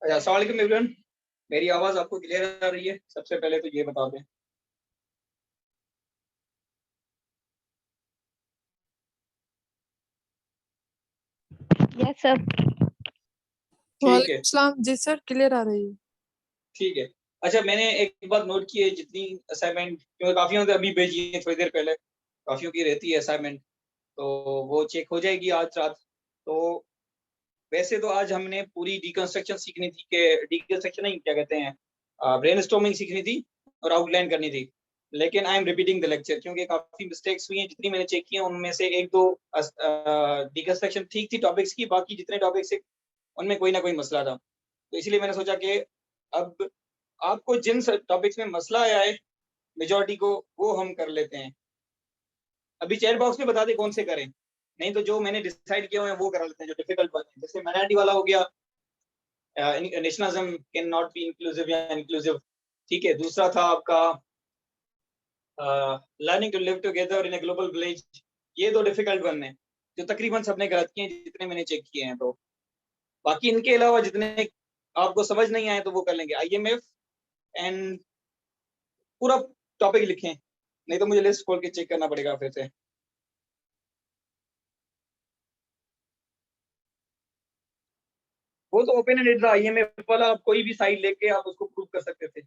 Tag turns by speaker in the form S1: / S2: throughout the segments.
S1: अच्छा, अस्सलाम वालेकुम एवरीवन। मेरी आवाज आपको क्लियर आ रही है? सबसे पहले तो ये बता दें।
S2: Yes sir.
S1: ठीक है,
S3: वालेकुम जी सर, क्लियर आ रही है।
S1: ठीक है। अच्छा, मैंने एक बात नोट की है, जितनी असाइनमेंट क्योंकि काफियों ने अभी भेजी है थोड़ी देर पहले, काफियों की रहती है असाइनमेंट, तो वो चेक हो जाएगी आज रात। तो वैसे तो आज हमने पूरी डिकंस्ट्रक्शन सीखनी थी, कि डिकंस्ट्रक्शन नहीं, क्या कहते हैं, ब्रेनस्टॉर्मिंग सीखनी थी और आउटलाइन करनी थी। लेकिन I am repeating the lecture क्योंकि काफी मिस्टेक्स हुई हैं। जितनी मैंने चेक की हैं उनमें से एक दो डिकंस्ट्रक्शन ठीक थी टॉपिक्स की, बाकी जितने टॉपिक्स थे उनमें कोई ना कोई मसला था। तो इसलिए मैंने सोचा कि अब आपको जिन टॉपिक्स में मसला आया है मेजोरिटी को, वो हम कर लेते हैं। अभी चैट बॉक्स में बता दे कौन से करें, नहीं तो जो मैंने डिसाइड किए हुए हैं वो करा लेते हैं, जो डिफिकल्ट बने। जैसे माइनॉरिटी वाला हो गया, nationalism can not be inclusive या इंक्लूसिव, ठीक है। दूसरा था आपका learning to live together in a global village. ये दो डिफिकल्ट वन है जो तकरीबन सबने गलत किए हैं, जितने मैंने चेक किए हैं। तो बाकी इनके अलावा जितने आपको समझ नहीं आए तो वो कर लेंगे। आईएमएफ एंड पूरा टॉपिक लिखें, नहीं तो मुझे लिस्ट खोल के चेक करना पड़ेगा फिर से। वो तो ओपन एंडेड था आईएमएफ वाला, आप कोई भी साइड लेके आप उसको प्रूव कर सकते थे।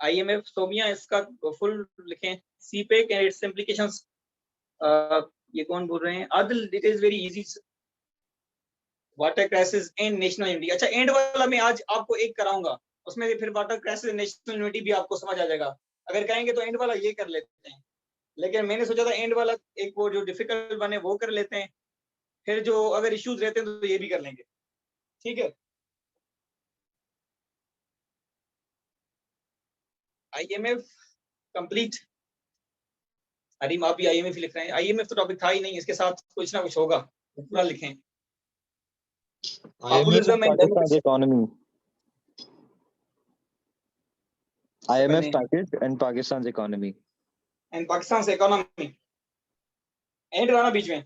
S1: आईएमएफ सोमिया, इसका फुल लिखें, सीपेक एंड इट्स इम्प्लीकेशंस। ये कौन बोल रहे हैं? Adil, it is very easy. Water crisis and national unity. अच्छा, एंड वाला मैं आज आपको एक कराऊंगा, उसमें से फिर वाटर क्राइसिस नेशनल यूनिटी भी आपको समझ आ जाएगा। अगर कहेंगे तो एंड वाला ये कर लेते हैं, लेकिन मैंने सोचा था एंड वाला एक वो जो डिफिकल्ट बने वो कर लेते हैं, फिर जो अगर इश्यूज रहते हैं तो ये भी कर लेंगे, ठीक है। IMF complete. हरीम, आप भी आईएमएफ ही लिख रहे हैं? आईएमएफ तो टॉपिक था ही नहीं, इसके साथ कुछ ना कुछ होगा, पूरा लिखें। Populism and
S4: Pakistan
S1: democracy
S4: economy. IMF package and Pakistan's economy.
S1: And Pakistan से इकोनॉमी, एंड वाला बीच में,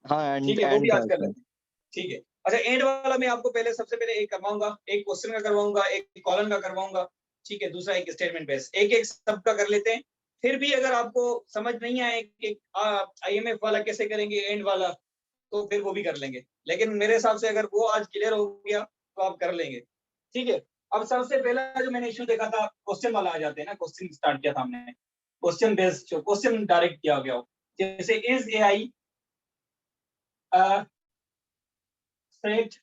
S4: हाँ,
S1: ठीक है, वो भी आज कर
S4: and
S1: लेते हैं, ठीक है। अच्छा, एंड वाला मैं आपको पहले सबसे पहले एक करवाऊंगा, एक क्वेश्चन का करवाऊंगा, एक कॉलम का करवाऊंगा, ठीक है। दूसरा एक स्टेटमेंट बेस, एक एक सबका कर लेते हैं। फिर भी अगर आपको समझ नहीं आए कि आईएमएफ वाला कैसे करेंगे, एंड वाला, तो फिर वो भी कर लेंगे। लेकिन मेरे हिसाब से अगर वो आज क्लियर हो गया तो आप कर लेंगे, ठीक है। अब सबसे पहला जो मैंने इश्यू देखा था, क्वेश्चन वाला आ जाते हैं ना, क्वेश्चन स्टार्ट किया था हमने, क्वेश्चन बेस्ड, जो क्वेश्चन डायरेक्ट किया गया हो, जैसे is AI threat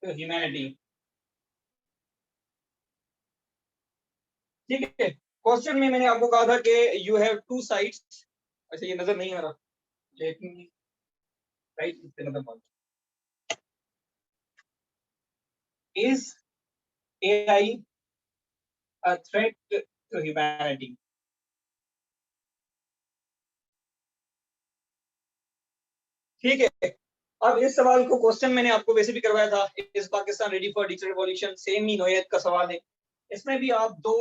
S1: to humanity, ठीक है। क्वेश्चन में मैंने आपको कहा था कि यू हैव टू साइड्स। अच्छा, ये नजर नहीं आ रहा, लेकिन राइट इससे नजर मार, is AI a threat to humanity, ठीक है। अब इस सवाल को क्वेश्चन मैंने आपको वैसे भी करवाया था, is Pakistan ready for digital revolution, same ही नोयत का सवाल है। इसमें भी आप दो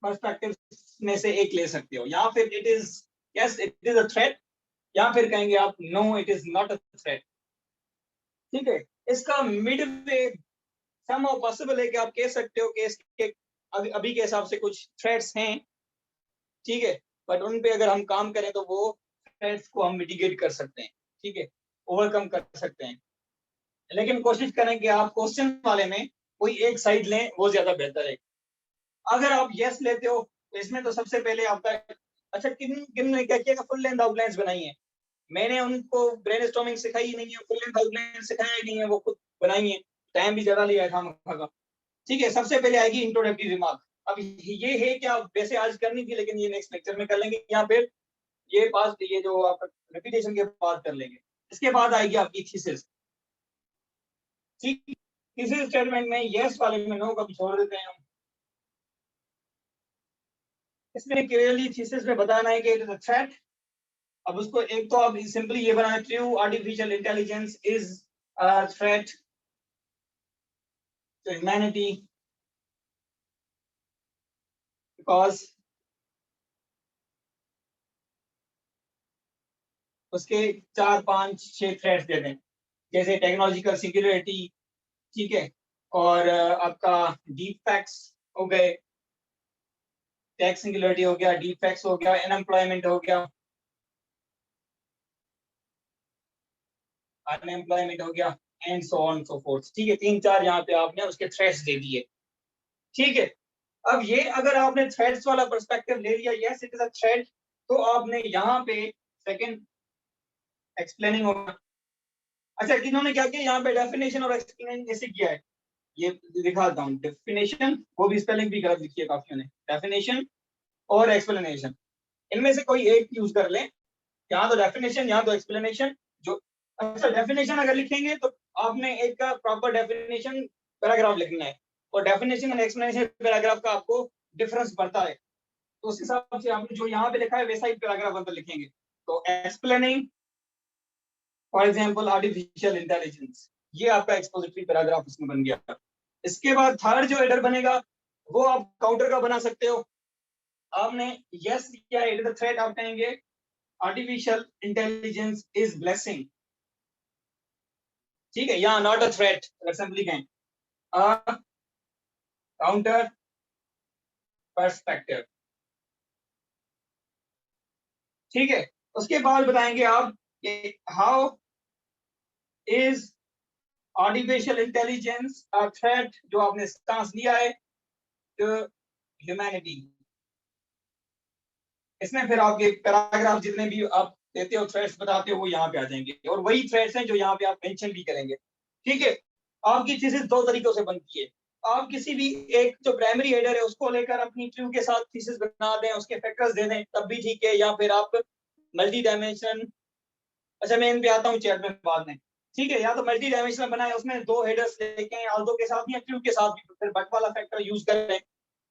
S1: पर्सपेक्टिव में से एक ले सकते हो, या फिर it is yes it is a threat, या फिर कहेंगे आप no it is not a threat, ठीक है। इसका मिड वे समहाउ पॉसिबल है कि आप कह सकते हो कि इसके अभी के हिसाब से कुछ थ्रेट्स हैं, ठीक है, बट उन पे अगर हम काम करें तो वो थ्रेट्स को हम मिटिगेट कर सकते हैं, ठीक है, ओवरकम कर सकते हैं। लेकिन कोशिश करें कि आप क्वेश्चन वाले में कोई एक साइड लें, वो ज्यादा बेहतर है। अगर आप यस लेते हो तो इसमें तो सबसे पहले आपका, अच्छा, किन किन ने क्या किया, फुल लेंथ आउटलाइंस बनाई है। मैंने उनको ब्रेनस्टॉर्मिंग सिखाई ही नहीं है, फुल लेंथ आउटलाइन सिखाया ही नहीं है, वो खुद बनाई है, टाइम भी ज्यादा लिया था, ठीक है। सबसे पहले आएगी इंट्रोडक्टरी रिमार्क। अब ये है क्या, वैसे आज करनी थी लेकिन ये नेक्स्ट लेक्चर में कर लेंगे, या फिर ये पास ये जो आप रेपिटेशन के बाद कर लेंगे। इसके बाद आएगी आपकी थीसिस, ठीक। थीसिस स्टेटमेंट में यस वाले में नो का छोड़ देते हैं हम। इसमें क्लियरली थीसिस में बताना है कि इट इज अ थ्रेट। अब उसको एक तो आप सिंपली ये बनाए, true artificial intelligence is a threat to humanity because उसके 4, 5, 6 थ्रेड्स दे दें, जैसे टेक्नोलॉजिकल सिंगुलरिटी, ठीक है, और आपका डीप फैक्ट्स हो गए, टेक सिंगुलरिटी हो गया, डीप फैक्ट्स हो गया, अनएम्प्लॉयमेंट हो गया, अनएम्प्लॉयमेंट हो गया, and so on so fourth, ठीक है। 3-4 यहाँ पे आपने उसके थ्रेड्स दे दिए, ठीक है। अब ये अगर आपने थ्रेड्स वाला पर्सपेक्टिव ले लिया, yes it is a thread, तो आपने यहाँ पे सेकंड एक्सप्लेनिंग होगा। अच्छा, इन्होंने क्या किया यहाँ पे, डेफिनेशन और एक्सप्लेनिंग ऐसे किया है, ये दिखाता हूँ। डेफिनेशन, वो भी स्पेलिंग भी गलत लिखी है काफियों ने, डेफिनेशन और एक्सप्लेनेशन, इनमें से कोई एक यूज कर लें, यहाँ तो डेफिनेशन, यहाँ तो एक्सप्लेनेशन। जो अच्छा, डेफिनेशन अगर लिखेंगे तो आपने एक का प्रॉपर डेफिनेशन पैराग्राफ लिखना है, और डेफिनेशन एंड एक्सप्लेनेशन पैराग्राफ का आपको डिफरेंस पड़ता है, तो उस हिसाब से आपने जो यहाँ पे लिखा है वैसा ही पैराग्राफ अंदर लिखेंगे। तो explaining for example artificial intelligence, ये आपका एक्सपोजिटरी पैराग्राफ उसमें बन गया। इसके बाद थर्ड जो हेडर बनेगा वो आप काउंटर का बना सकते हो। आपने यस किया है, इट इज द थ्रेट, आप कहेंगे आर्टिफिशियल इंटेलिजेंस इज ब्लेसिंग, ठीक है, यहाँ नॉट अ थ्रेट, सिंपली कहें काउंटर पर्सपेक्टिव, ठीक है। उसके बाद बताएंगे आप how is artificial intelligence a threat, जो आपने स्टांस लिया है टू ह्यूमैनिटी। इसमें फिर आपके पैराग्राफ जितने भी आप देते हो, थ्रेड्स बताते हो, वो यहाँ पे आ जाएंगे, और वही थ्रेड्स हैं जो यहाँ पे आप मेंशन भी करेंगे, ठीक है। आपकी थीसिस दो तरीकों से बनती है। आप किसी भी एक जो प्राइमरी हेडर है उसको लेकर अपनी ट्रू के साथ थीसिस बना दें, उसके फैक्टर्स दे दें, तब भी ठीक है, या फिर आप मल्टी डायमेंशन, अच्छा मैं इन पे आता हूँ चैट में बाद में, ठीक है, या तो मल्टी डायमेंशनल बनाए, उसमें 2 हेडर्स लेके हैं, ऑल्दो के साथ या ट्रू के साथ भी, फिर बट वाला फैक्टर यूज करें,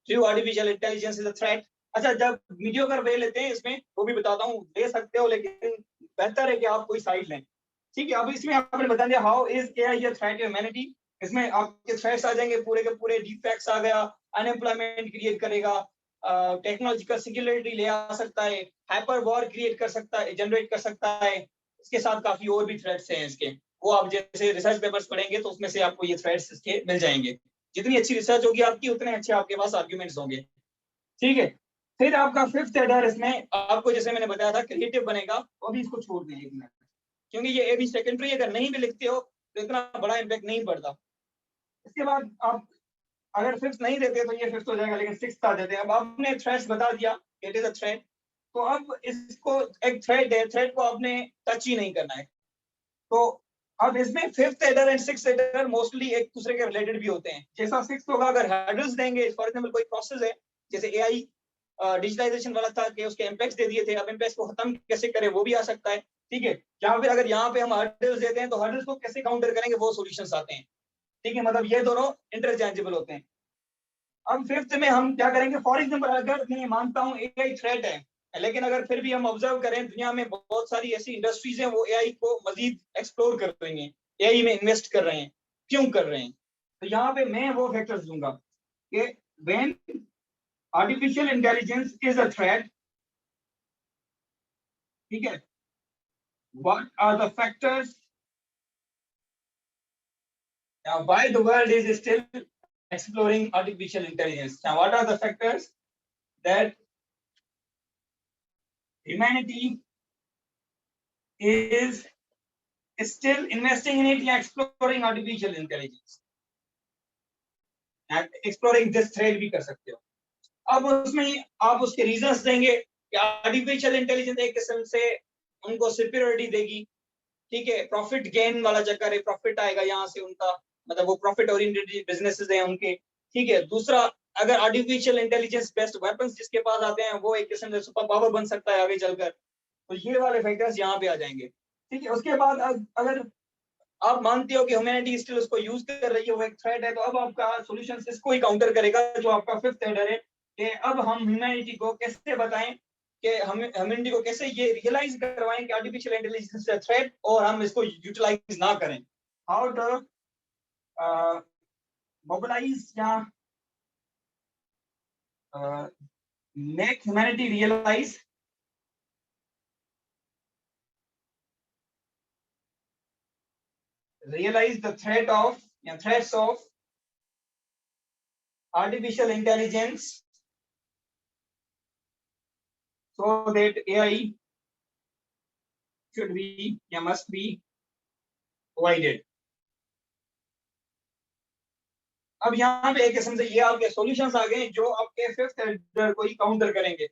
S1: true artificial intelligence is a threat. अच्छा, जब मीडियोकर वे लेते हैं इसमें, वो भी बताता हूँ, ले सकते हो, लेकिन बेहतर है कि आप कोई साइड लें, ठीक है। अब इसमें आपने बता दिया how is AI a threat to humanity, इसमें आपके थ्रेट्स आ जाएंगे पूरे के पूरे, डिफेक्ट्स आ गया, अनएम्प्लॉयमेंट क्रिएट करेगा, टेक्नोलॉजिकल सिंगुलरिटी ले आ सकता है, हाइपर वॉर क्रिएट कर सकता है, जनरेट कर सकता है, इसके साथ काफी और भी थ्रेट्स हैं इसके, वो आप जैसे रिसर्च पेपर्स पढ़ेंगे तो उसमें से आपको ये थ्रेट्स इसके मिल जाएंगे। जितनी अच्छी रिसर्च होगी आपकी, उतने अच्छे आपके पास आर्ग्यूमेंट्स होंगे, ठीक है। फिर आपका फिफ्थ हेडर, इसमें आपको जैसे मैंने बताया था क्रिएटिव बनेगा, तो अभी इसको छोड़ दें 1 मिनट, क्योंकि ये ए बी सेकेंडरी, अगर नहीं भी लिखते हो तो इतना बड़ा इम्पैक्ट नहीं पड़ता। इसके बाद आप अगर फिफ्थ नहीं देते तो ये फिफ्थ हो जाएगा, लेकिन सिक्स्थ आ जाते हैं। अब आपने थ्रेड्स बता दिया, इट इज अ थ्रेड, तो अब इसको एक थ्रेड है, थ्रेड को आपने टच ही नहीं करना है। तो अब इसमें fifth header and sixth header mostly एक दूसरे के रिलेटेड भी होते हैं। जैसा सिक्स्थ होगा, अगर हेडर्स देंगे, फॉर एग्जांपल कोई प्रोसेस है, जैसे एआई डिजिटाइजेशन वाला था कि उसके इम्पैक्ट्स दे दिए थे, अब इम्पैक्ट्स को खत्म कैसे करें वो भी आ सकता है, ठीक है। या फिर अगर यहाँ पे हम हर्डल्स देते हैं तो हर्डल्स को कैसे काउंटर करेंगे, वो सॉल्यूशंस आते हैं, ठीक है। मतलब ये दोनों इंटरचेंजेबल होते हैं। अब फिफ्थ में हम क्या करेंगे, फॉर एग्जाम्पल अगर मैं मानता हूँ एआई थ्रेट है, लेकिन अगर फिर भी हम ऑब्जर्व करें दुनिया में बहुत सारी ऐसी इंडस्ट्रीज हैं वो एआई को मजीद एक्सप्लोर कर रही हैं, एआई में इन्वेस्ट कर रहे हैं, क्यों कर रहे हैं, तो यहाँ पे मैं वो फैक्टर्स दूंगा कि when artificial intelligence is a threat, ठीक है, what are the factors, why the world is still exploring artificial intelligence, now what are the factors that humanity is still investing in it या exploring artificial intelligence, exploring this thread भी कर सकते हो। अब उसमें आप उसके रीजंस देंगे कि आर्टिफिशियल इंटेलिजेंस एक किस्म से उनको सुपीरियरिटी देगी, ठीक है, प्रॉफिट गेन वाला चक्कर है, प्रॉफिट आएगा यहाँ से उनका, मतलब वो प्रॉफिट ओरिएंटेड बिजनेसेस हैं उनके, ठीक है। दूसरा, अगर आर्टिफिशियल इंटेलिजेंस बेस्ट वेपन्स जिसके पास आते हैं, वो एक किस्म से सुपर पावर बन सकता है आगे चलकर, तो ये वाले फैक्टर्स यहाँ पे आ जाएंगे, ठीक है। उसके बाद अगर आप मानते हो कि ह्यूमैनिटी स्टिल उसको यूज कर रही है, वो एक थ्रेट है, तो अब आपका सॉल्यूशन इसको ही काउंटर करेगा, जो आपका फिफ्थ हेडर है, कि अब हम ह्यूमैनिटी को कैसे बताएं, कि हम ह्यूमैनिटी को कैसे ये रियलाइज करवाएं कि artificial intelligence is a threat और हम इसको यूटिलाइज ना करें, हाउ टू मोबिलाइज या make humanity realize realize the threats of artificial intelligence so that AI should be या must be avoided. अब यहाँ पे एक किस्म से ये आपके सॉल्यूशंस आ गए जो आपके फिफ्थ हेडर को ही काउंटर करेंगे,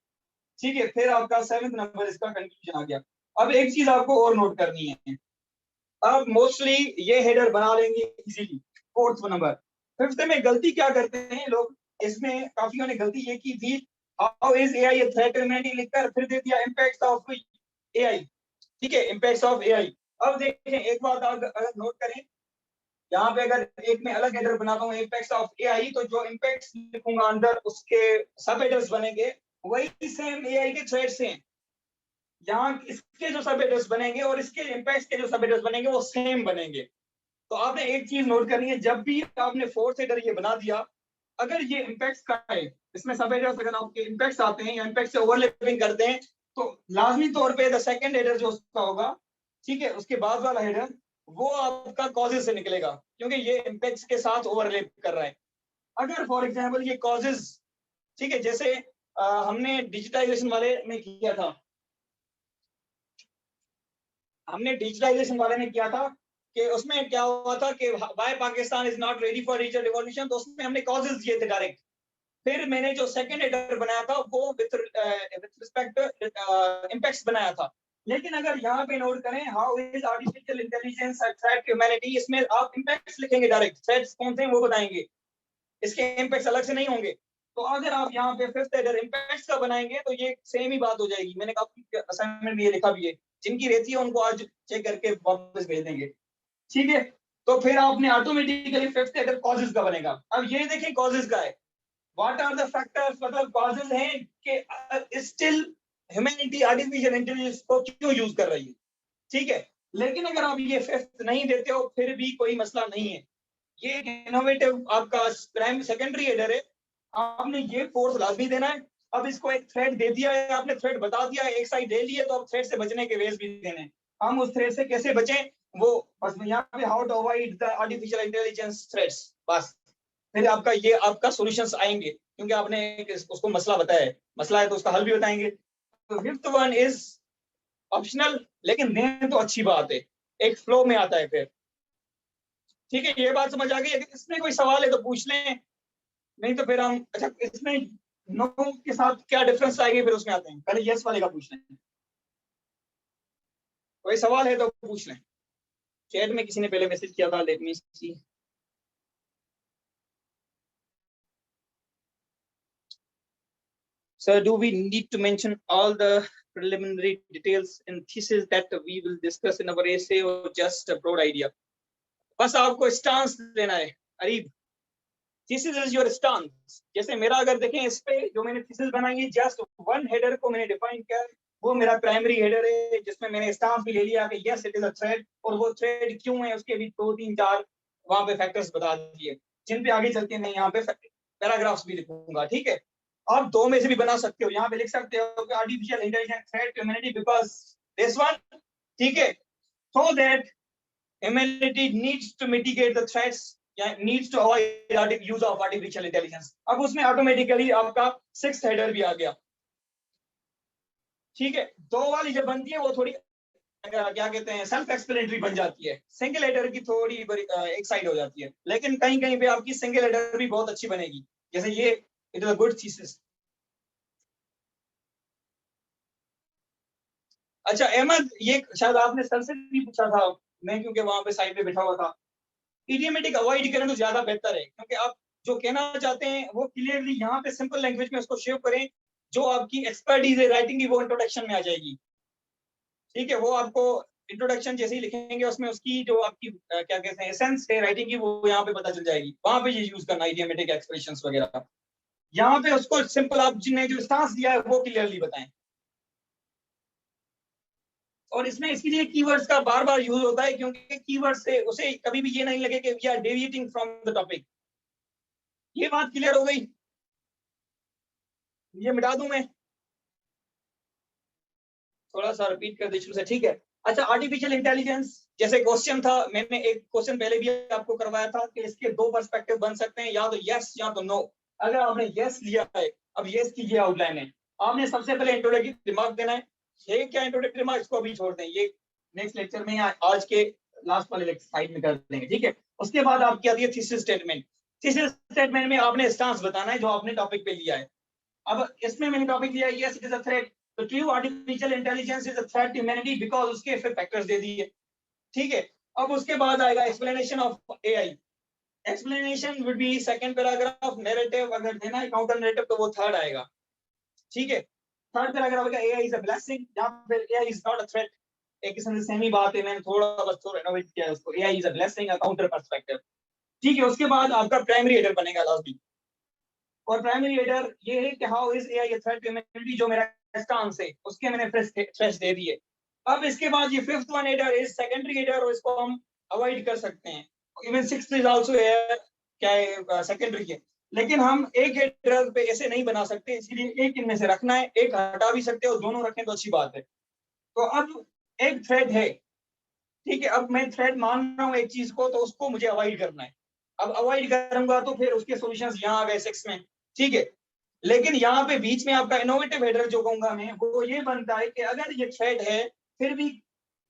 S1: ठीक है। फिर आपका 7th नंबर इसका कंक्लूजन आ गया। अब एक चीज आपको और नोट करनी है, अब मोस्टली ये हेडर बना लेंगे इजीली 4th नंबर। 5th में गलती क्या करते हैं लोग, इसमें काफियों ने गलती ये की थी, how is AI a threat to humanity लिखकर फिर दे दिया इम्पैक्ट्स ऑफ एआई, ठीक है, इम्पैक्ट्स ऑफ एआई। अब देखें एक बात आप अगर नोट करें, यहाँ पे अगर एक में अलग हेडर बनाता हूँ इम्पैक्ट्स ऑफ एआई, तो जो इम्पैक्ट्स लिखूंगा अंदर उसके सब हेडर्स बनेंगे वही सेम एआई के थ्रेड्स हैं। यहाँ इसके जो सब हेडर्स बनेंगे और इसके इम्पैक्ट्स के जो सब हेडर्स बनेंगे वो सेम बनेंगे। तो आपने एक चीज नोट करनी है, जब भी आपने 4th हेडर ये बना दिया, अगर ये इम्पैक्ट्स का है, इसमें सब हेडर्स अगर आपके इम्पैक्ट्स आते हैं या इम्पैक्ट से ओवरलैपिंग करते हैं, तो लाजमी तौर पे द सेकंड हेडर जो उसका होगा, ठीक है, उसके बाद वाला हेडर वो आपका कॉजेज से निकलेगा, क्योंकि ये इम्पैक्ट्स के साथ ओवरलैप कर रहा है। अगर फॉर एग्जांपल ये कॉजेज, ठीक है, जैसे हमने डिजिटाइजेशन वाले में किया था, कि उसमें क्या हुआ था कि why Pakistan is not ready for digital revolution, तो उसमें हमने कॉजेज दिए थे डायरेक्ट। फिर मैंने जो सेकंड हेडर बनाया था वो विद रिस्पेक्ट इम्पैक्ट्स बनाया था। लेकिन अगर यहाँ पे नोट करें how is artificial intelligence a threat to humanity, इसमें आप इम्पैक्ट्स लिखेंगे डायरेक्ट, थ्रेट्स कौन से हैं वो बताएंगे, इसके इम्पैक्ट्स अलग से नहीं होंगे। तो अगर आप यहाँ पे 5th हेडर इम्पैक्ट्स का बनाएंगे तो ये सेम ही बात हो जाएगी। मैंने काफी असाइनमेंट में ये लिखा भी है, जिनकी रहती है उनको आज चेक करके वापस भेज देंगे, ठीक है। तो फिर आपने ऑटोमेटिकली 5th हेडर कॉजेज का बनेगा। अब ये देखें कॉजेज का है, व्हाट आर द फैक्टर्स, मतलब कॉजेज हैं कि स्टिल ह्यूमैनिटी आर्टिफिशियल इंटेलिजेंस को क्यों यूज कर रही है, ठीक है। लेकिन अगर आप ये 5th नहीं देते हो फिर भी कोई मसला नहीं है, ये एक इनोवेटिव आपका प्राइमरी सेकेंडरी हेडर है, आपने ये 4th लाजमी देना है। अब इसको एक थ्रेड दे दिया है आपने, थ्रेड बता दिया है, एक साइड ले ली है, तो अब थ्रेड से बचने के वेज भी देने हैं। हम उस थ्रेड से कैसे बचें, वो बस यहाँ पे how to avoid the artificial intelligence threats, बस फिर आपका ये आपका सॉल्यूशंस आएंगे, क्योंकि आपने उसको मसला बताया है, मसला है तो उसका हल भी बताएंगे। तो 5th वन इज ऑप्शनल, लेकिन दें तो अच्छी बात है, एक फ्लो में आता है फिर, ठीक है। ये बात समझ आ गई? अगर इसमें कोई सवाल है तो पूछ लें, नहीं तो फिर हम, अच्छा इसमें नो के साथ क्या डिफरेंस आएगी फिर उसमें आते हैं, पहले यस वाले का पूछ लें। कोई सवाल है तो पूछ लें, चैट में किसी ने पहले मैसेज किया था, let me see. Sir, do we need to mention all the preliminary details in thesis that we will discuss in our essay, or just a broad idea? बस आपको स्टांस लेना है Areeb, thesis is your stance। जैसे मेरा अगर देखें इस पे जो मैंने thesis बनाई है, जस्ट वन हेडर को मैंने डिफाइन किया, वो मेरा प्राइमरी हेडर है, जिसमें मैंने स्टांस भी ले लिया कि yes it is a thread, और वो थ्रेड क्यों है उसके भी 2 3 4 वहां पे फैक्टर्स बता दिए, जिन पे आगे चलते मैं यहाँ पे पैराग्राफ्स भी लिखूंगा, ठीक है। आप 2 में से भी बना सकते हो, यहाँ पे लिख सकते हो कि artificial intelligence threat to humanity because this one, ठीक है, so that humanity needs to mitigate the threats, needs to avoid use of artificial intelligence। अब उसमें ऑटोमेटिकली आपका 6th हेडर भी आ गया, ठीक है। 2 वाली जब बनती है वो थोड़ी क्या कहते हैं सेल्फ एक्सप्लेनेटरी बन जाती है, सिंगल हेडर की थोड़ी एक साइड हो जाती है, लेकिन कहीं कहीं पे आपकी सिंगल हेडर भी बहुत अच्छी बनेगी, जैसे ये it is a good thesis. अच्छा अहमद, ये शायद आपने सर से भी पूछा था, मैं क्योंकि वहां पे साइड पे बैठा हुआ था, इडियमेटिक अवॉइड करें तो ज्यादा बेहतर है, क्योंकि आप जो कहना चाहते हैं वो क्लियरली यहाँ पे सिंपल लैंग्वेज में उसको शेव करें, जो आपकी एक्सपर्टीज है राइटिंग की वो इंट्रोडक्शन में आ जाएगी, ठीक है। वो आपको इंट्रोडक्शन जैसे ही लिखेंगे उसमें उसकी जो आपकी क्या कहते हैं एसेंस है राइटिंग की, वो यहाँ पे पता चल जाएगी, वहां पे ये यूज करना इडियमेटिक एक्सप्रेशंस वगैरह, यहाँ पे उसको सिंपल आप जिन्हें जो स्टांस दिया है वो क्लियरली बताएं। और इसमें इसलिए कीवर्ड्स का बार बार यूज होता है, क्योंकि कीवर्ड से उसे कभी भी ये नहीं लगे कि we are deviating from the topic. ये बात क्लियर हो गई? ये मिटा दूं मैं, थोड़ा सा रिपीट कर दे शुरू से, ठीक है। अच्छा, आर्टिफिशियल इंटेलिजेंस जैसे क्वेश्चन था, मैंने एक क्वेश्चन पहले भी आपको करवाया था कि इसके दो पर्सपेक्टिव बन सकते हैं, या तो यस या तो नो। अगर आपने यस लिया है, अब यस की ये आउटलाइन है, आपने सबसे पहले इंट्रोडक्टरी रिमार्क देना है। ये क्या इंट्रोडक्टरी रिमार्क, इसको अभी छोड़ दें, ये नेक्स्ट लेक्चर में या आज के लास्ट वाले स्लाइड में कर देंगे, ठीक है। उसके बाद आपकी आती है थीसिस स्टेटमेंट। थीसिस स्टेटमेंट में आपने स्टांस बताना है जो आपने टॉपिक पे लिया है। अब इसमें मैंने टॉपिक लिया है, yes it is a threat, तो true artificial intelligence is a threat to humanity because उसके फिर फैक्टर्स दे दिए, ठीक है। अब उसके बाद आएगा explanation of AI. Explanation would be second paragraph, narrative अगर देना है काउंटर नैरेटिव तो वो थर्ड आएगा, ठीक है। थर्ड पैराग्राफ का एआई इज अ ब्लेसिंग, या फिर AI is not a threat, एक किस्म से सेम ही बात है, मैंने थोड़ा रिनोवेट किया है उसको, AI is a blessing, a counter perspective, ठीक है। उसके बाद आपका प्राइमरी हेडर बनेगा लास्ट में, और प्राइमरी हेडर ये है कि how is AI a threat to humanity, जो मेरा स्टांस है उसके मैंने फ्रेश दे दिए। अब इसके बाद ये fifth one header is secondary header, और इसको हम अवॉइड कर सकते हैं। इवन सिक्स्थ इज आल्सो है, क्या है, सेकेंडरी है, लेकिन हम एक हेडर पे ऐसे नहीं बना सकते, इसीलिए एक इनमें से रखना है, एक हटा भी सकते हो, दोनों रखें तो अच्छी बात है। तो अब एक थ्रेड है, ठीक है। अब मैं थ्रेड मान रहा हूँ एक चीज को, तो उसको मुझे अवॉइड करना है। अब अवॉइड करूंगा तो फिर उसके सॉल्यूशंस यहाँ आ गए 6 में, ठीक है। लेकिन यहाँ पे बीच में आपका इनोवेटिव हेडर जो कहूंगा मैं, वो ये बनता है कि अगर ये थ्रेड है, फिर भी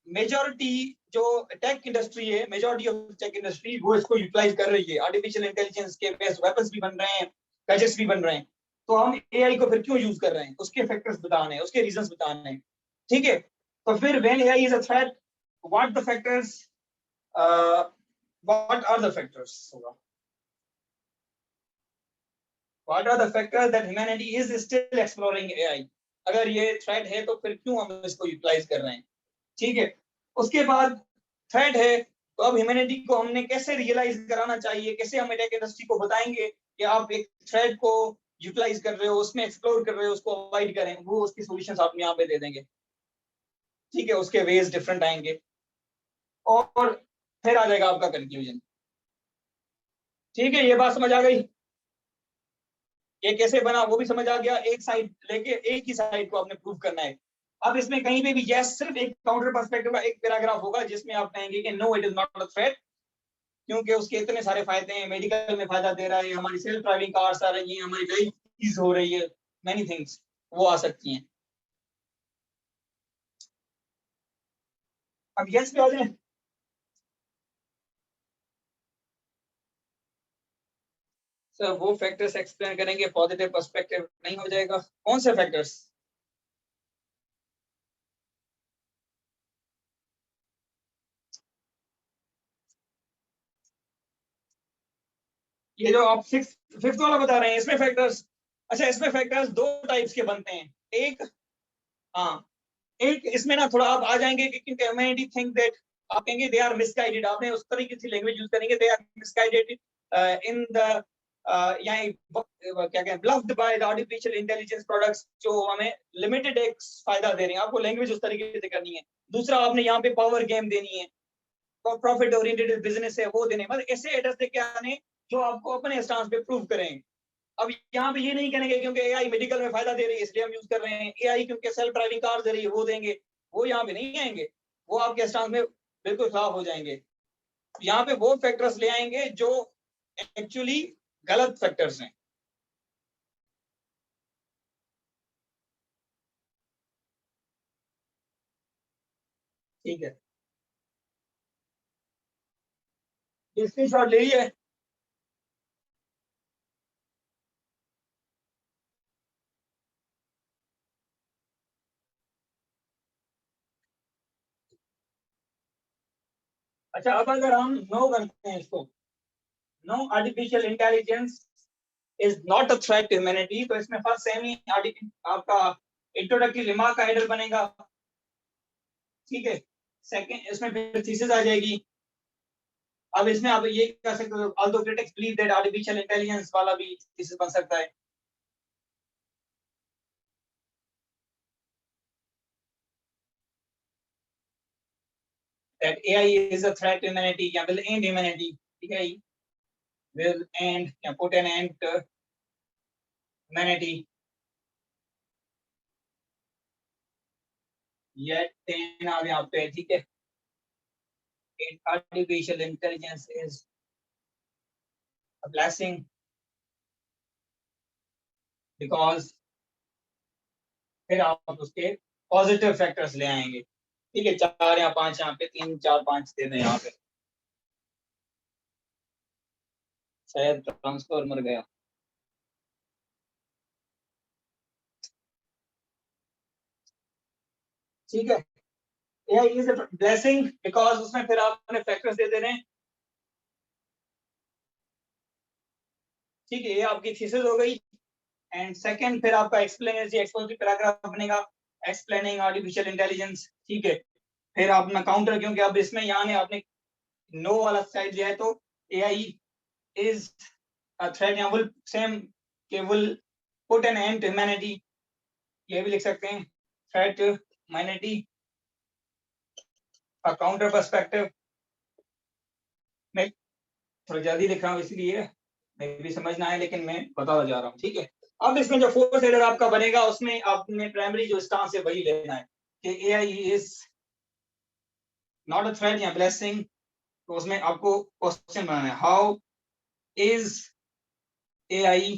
S1: मेजॉरिटी जो टेक इंडस्ट्री है, मेजॉरिटी ऑफ टेक इंडस्ट्री वो इसको यूटिलाइज कर रही है, आर्टिफिशियल इंटेलिजेंस के बेस्ट वेपन्स भी बन रहे हैं, गैजेट्स भी बन रहे हैं। तो हम एआई को फिर क्यों यूज कर रहे हैं, उसके फैक्टर्स बताने हैं, उसके रीजंस बताने हैं, ठीक है। तो फिर when AI is a threat, what the factors, what are the factors होगा, what are the factors that humanity is still exploring AI। अगर ये थ्रेट है तो फिर क्यों हम इसको यूटिलाइज कर रहे हैं, ठीक है। उसके बाद थ्रेट है, तो अब ह्यूमैनिटी को हमने कैसे रियलाइज कराना चाहिए, कैसे हम टेक इंडस्ट्री को बताएंगे कि आप एक थ्रेट को यूटिलाइज कर रहे हो, उसमें एक्सप्लोर कर रहे हो, उसको अवॉइड करें, वो उसकी सॉल्यूशंस आप यहाँ पे दे देंगे, ठीक है। उसके वेज डिफरेंट आएंगे, और फिर आ जाएगा आपका कंक्लूजन, ठीक है। ये बात समझ आ गई, ये कैसे बना वो भी समझ आ गया, एक साइड लेके एक ही साइड को आपने प्रूव करना है। अब इसमें कहीं पे भी यस, सिर्फ एक काउंटर पर्सपेक्टिव का एक पैराग्राफ होगा जिसमें आप कहेंगे कि no it is not a threat, क्योंकि उसके इतने सारे फायदे हैं, मेडिकल में फायदा दे रहा है, हमारी सेल्फ ड्राइविंग कार्स आ रही हैं, हमारी लाइफ ईज हो रही है, मेनी थिंग्स वो आ सकती हैं। अब यस पे आ जाए, सर वो फैक्टर्स एक्सप्लेन करेंगे, पॉजिटिव पर्सपेक्टिव नहीं हो जाएगा, कौन से फैक्टर्स? ये जो आप फिफ्थ वाला बता रहे हैं, इसमें फैक्टर्स, अच्छा इसमें फैक्टर्स दो टाइप्स के बनते हैं, एक, हाँ, एक इसमें ना थोड़ा आप आ जाएंगे कि ह्यूमैनिटी थिंक दैट, आप कहेंगे दे आर मिसगाइडेड, आपने उस तरीके की लैंग्वेज यूज करेंगे, they are misguided in the या क्या कहते हैं, bluffed by the artificial intelligence products, जो हमें लिमिटेड एक फायदा दे रहे हैं, आपको लैंग्वेज उस तरीके से करनी है। दूसरा, आपने यहाँ पे पावर गेम देनी है, प्रॉफिट ओरिएंटेड बिजनेस है वो देने, मतलब ऐसे एड्रेस देके आने जो आपको अपने स्टांस पे प्रूव करें। अब यहाँ पे ये नहीं करेंगे क्योंकि एआई मेडिकल में फायदा दे रही है इसलिए हम यूज कर रहे हैं, एआई क्योंकि सेल्फ ड्राइविंग कार दे रही है वो देंगे, वो यहाँ पे नहीं आएंगे, वो आपके स्टांस में बिल्कुल खिलाफ हो जाएंगे। यहाँ पे वो फैक्टर्स ले आएंगे जो एक्चुअली गलत फैक्टर्स हैं, ठीक है। स्क्रीनशॉट ले लिए, अच्छा। अब अगर हम नो करते हैं इसको, no artificial intelligence is not a threat to humanity, तो इसमें फर्स्ट सेम ही आपका इंट्रोडक्टरी रिमार्क का हेडर बनेगा, ठीक है। सेकंड इसमें फिर थीसिस आ जाएगी। अब इसमें आप ये कह सकते हो, although critics believe that artificial intelligence वाला भी थीसिस बन सकता है, that AI is a threat to humanity या will end humanity, ठीक है, will end या put an end to humanity। ये 10 आ गए यहाँ पे, ठीक है। Artificial intelligence is a blessing because, फिर आप उसके पॉजिटिव फैक्टर्स ले आएंगे, ठीक है। 4 या 5 यहाँ पे, 3 4 5 दे दें यहाँ पे। शायद ट्रांसफर मर गया। ठीक है, AI is a blessing because उसमें फिर आपने फैक्टर्स दे देने, ठीक है। ये आपकी थीसिस हो गई। एंड सेकंड फिर आपका एक्सप्लेनेटरी एक्सपोजिटरी पैराग्राफ बनेगा, एक्सप्लेनिंग आर्टिफिशियल इंटेलिजेंस, ठीक है। फिर अपना काउंटर, क्योंकि अब इसमें यहाँ ने आपने नो वाला साइड लिया है, तो AI इज अ थ्रेट, या विल सेम के will put an end to humanity, ये भी लिख सकते हैं, threat to humanity, a counter perspective. मैं थोड़ा जल्दी लिख रहा हूँ इसलिए मैं भी समझना है, लेकिन मैं बताता जा रहा हूँ, ठीक है। अब इसमें जो फोर्थ हेडर आपका बनेगा, उसमें आपने प्राइमरी जो स्टांस है वही लेना है कि AI is not a threat या ब्लेसिंग। तो उसमें आपको क्वेश्चन बनाना है, how is AI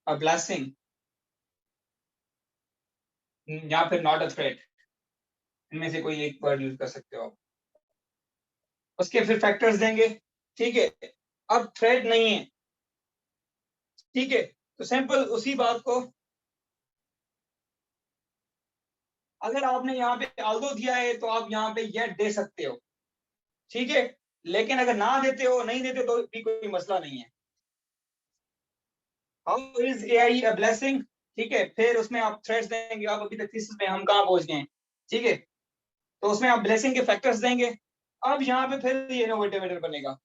S1: a blessing या फिर नॉट अ थ्रेट, इनमें से कोई एक वर्ड यूज कर सकते हो आप। उसके फिर फैक्टर्स देंगे, ठीक है। अब थ्रेट नहीं है, ठीक है, तो सिंपल उसी बात को, अगर आपने यहाँ पे आल्दो दिया है तो आप यहाँ पे ये दे सकते हो, ठीक है। लेकिन अगर ना देते हो, नहीं देते तो भी कोई मसला नहीं है। How is AI a blessing, ठीक है। फिर उसमें आप थ्रेड्स देंगे, आप अभी तक थीसिस में हम कहाँ पहुंच गए हैं, ठीक है। तो उसमें आप ब्लेसिंग के फैक्टर्स देंगे। अब यहाँ पे फिर ये इनोवेटिव बनेगा,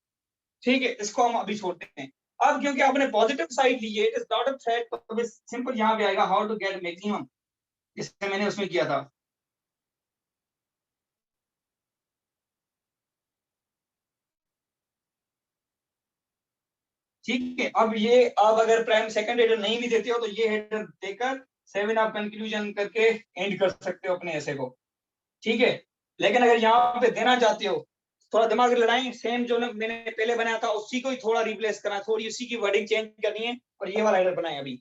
S1: ठीक है, इसको हम अभी छोड़ते हैं। अब क्योंकि आपने पॉजिटिव साइड ली है, it is not a threat, तो सिंपल यहाँ पे आएगा हाउ टू गेट मैक्सिमम, इससे मैंने उसमें किया था। ठीक है, अब ये आप अगर प्राइम सेकंड हेडर नहीं भी देते हो तो ये हेडर देकर 7 आप कंक्लूजन करके एंड कर सकते हो अपने ऐसे को, ठीक है। लेकिन अगर यहाँ पे देना चाहते हो, थोड़ा दिमाग लड़ाएं, सेम जो मैंने पहले बनाया था उसी को ही थोड़ा रिप्लेस करना, थोड़ी उसी की वर्डिंग चेंज करनी है, और ये वाला हेडर बनाए अभी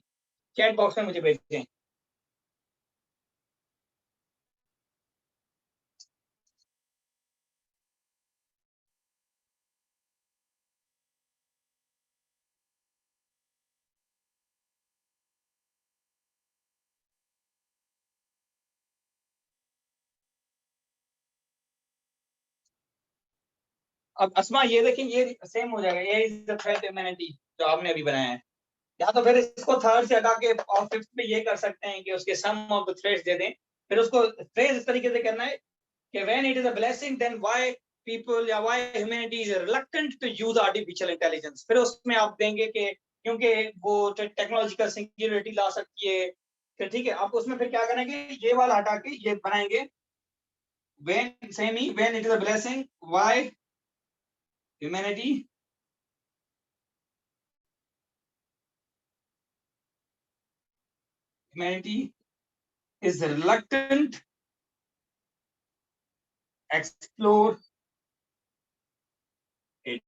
S1: चैट बॉक्स में मुझे भेजें। अब अस्मा ये देखें, ये सेम हो जाएगा, ये इज द थ्रेट ह्यूमैनिटी जो आपने अभी बनाया है। या तो फिर इसको थर्ड से हटा के और फिफ्थ पे ये कर सकते हैं कि उसके सम ऑफ द थ्रेड्स दे दें। फिर उसको फ्रेज इस तरीके से करना है कि when it is a blessing then why people या why humanity is reluctant to use artificial intelligence. फिर उसमें आप देंगे कि क्योंकि वो टेक्नोलॉजिकल सिंगुलरिटी ला सकती है। फिर ठीक है, आप उसमें फिर क्या करेंगे, ये वाला हटा के ये बनाएंगे, when same he when it is a blessing why humanity is reluctant explore it,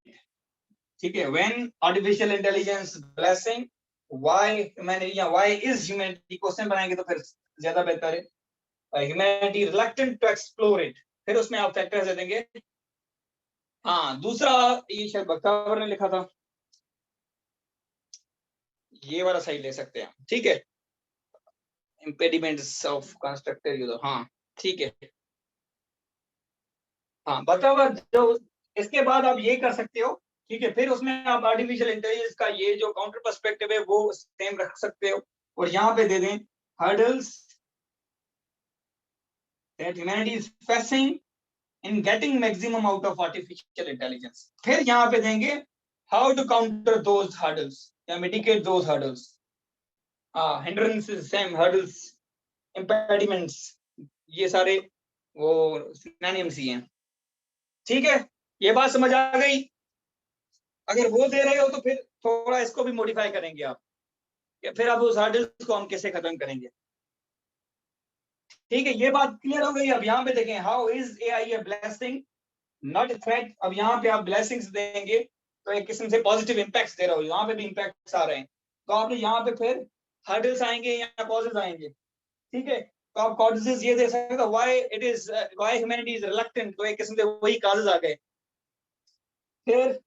S1: ठीक है। when artificial intelligence blessing why humanity या why is humanity क्वेश्चन बनाएंगे तो फिर ज्यादा बेहतर है। humanity reluctant to explore it, फिर उसमें आप फैक्टर्स दे देंगे। हाँ, दूसरा ये शायद बख्तावर ने लिखा था, ये वाला सही ले सकते हैं, ठीक है। impediments of constructive use, हाँ ठीक है। हाँ बताओ, जो इसके बाद आप ये कर सकते हो, ठीक है। फिर उसमें आप आर्टिफिशियल इंटेलिजेंस का ये जो काउंटर पर्सपेक्टिव है वो सेम रख सकते हो, और यहाँ पे दे दें hurdles that humanity is facing in getting maximum out of artificial intelligence। फिर यहाँ पे देंगे how to counter those hurdles या mitigate those hurdles। hindrances, same hurdles, impediments, ये सारे वो synonyms ही हैं, ठीक है। ये बात समझ आ गई। अगर वो दे रहे हो तो फिर थोड़ा इसको भी मॉडिफाई करेंगे आप, या फिर अब उस हर्डल्स को हम कैसे खत्म करेंगे, ठीक है, ये बात क्लियर हो गई। अब यहाँ पे देखें, how is AI a blessing not a threat. अब यहाँ पे आप ब्लेसिंग्स देंगे तो एक किस्म से पॉजिटिव इम्पैक्ट्स दे रहा हो, यहाँ पे भी इम्पैक्ट्स आ रहे हैं, तो आपने यहाँ पे फिर हर्डल्स आएंगे या कॉजेस आएंगे। ठीक है, तो आप कॉजेस ये दे सकते हो, why it is why humanity is reluctant, तो एक किस्म से वही कॉजेस आ गए। फिर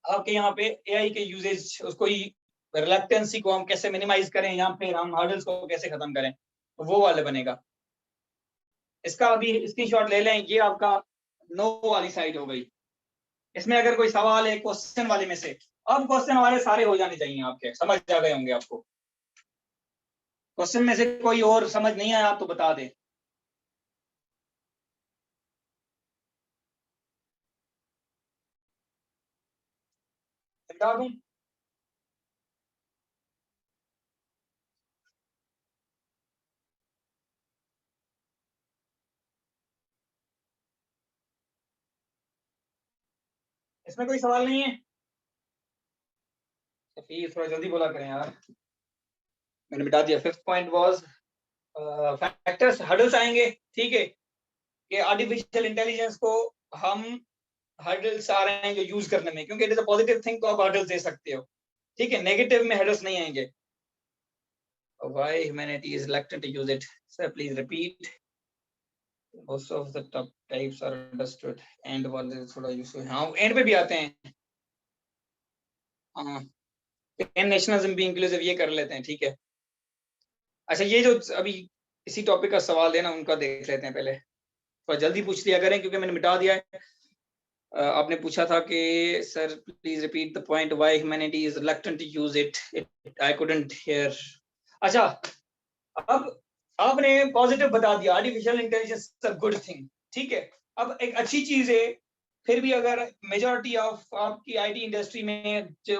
S1: आपके यहाँ पे AI के यूजेज, उसको ही रिलक्टेंसी को हम कैसे मिनिमाइज करें या फिर हम हर्डल्स को कैसे खत्म करें, तो वो वाले बनेगा। इसका अभी स्क्रीनशॉट ले लें, ये आपका नो वाली साइड हो गई। इसमें अगर कोई सवाल है क्वेश्चन वाले में से, अब क्वेश्चन वाले सारे हो जाने चाहिए आपके, समझ आ गए होंगे आपको। क्वेश्चन में से कोई और समझ नहीं आया आप तो बता दें। बता दूं? इसमें कोई सवाल नहीं है? फिर थोड़ा जल्दी बोला करें यार, मैंने मिटा दिया। Fifth point was factors, hurdles आएंगे। ठीक है, कि आर्टिफिशियल इंटेलिजेंस को हम हर्डल्स आ रहे हैं जो यूज करने में, क्योंकि it is a positive thing तो आप हर्डल्स दे सकते हो। ठीक है, नेगेटिव में हर्डल्स नहीं आएंगे। Why humanity is reluctant to use it? Sir, please repeat. Most of the top types are understood and what is थोड़ा यूज, हाँ एंड पे भी आते हैं। हाँ, नेशनलिज्म भी इंक्लूसिव, ये कर लेते हैं। ठीक है, अच्छा ये जो अभी इसी टॉपिक का सवाल है ना, उनका देख लेते हैं पहले, थोड़ा जल्दी पूछ लिया करें क्योंकि मैंने मिटा दिया है। आपने पूछा था कि sir please repeat the point why humanity is reluctant to use it, I couldn't hear. अच्छा, अब आपने पॉजिटिव बता दिया, artificial intelligence is a good thing. ठीक है, अब एक अच्छी चीज है, फिर भी अगर मेजॉरिटी ऑफ आपकी आईटी इंडस्ट्री में जो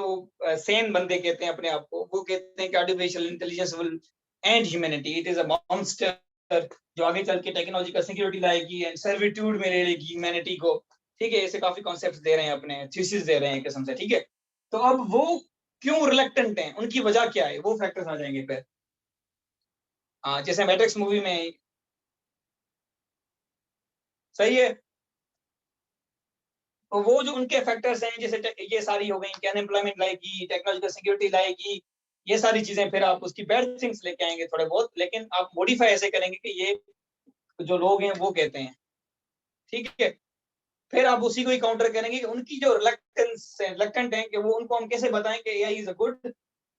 S1: सेन बंदे कहते हैं अपने आप को, वो कहते हैं कि artificial intelligence will and humanity, it is a monster जो आगे चल के टेक्नोलॉजी का सिक्योरिटी लाएगी एंड सर्विट्यूड में ले लेगी ह्यूमैनिटी को। ठीक है, ऐसे काफी कॉन्सेप्ट दे रहे हैं, अपने थीसिस दे रहे हैं किस्म से। ठीक है, तो अब वो क्यों रिलक्टेंट हैं, उनकी वजह क्या है, वो फैक्टर्स आ जाएंगे फिर। जैसे मैट्रिक्स मूवी में, सही है, तो वो जो उनके फैक्टर्स हैं, जैसे ये सारी हो गई कि अनएम्प्लॉयमेंट लाएगी, टेक्नोलॉजिकल सिक्योरिटी लाएगी, ये सारी चीजें, फिर आप उसकी बैड थिंग्स लेके आएंगे थोड़े बहुत, लेकिन आप मॉडिफाई ऐसे करेंगे कि ये जो लोग हैं वो कहते हैं। ठीक है, फिर आप उसी को ही काउंटर करेंगे कि उनकी जो रिलक्टेंट है कि वो, उनको हम कैसे बताएं कि AI is a good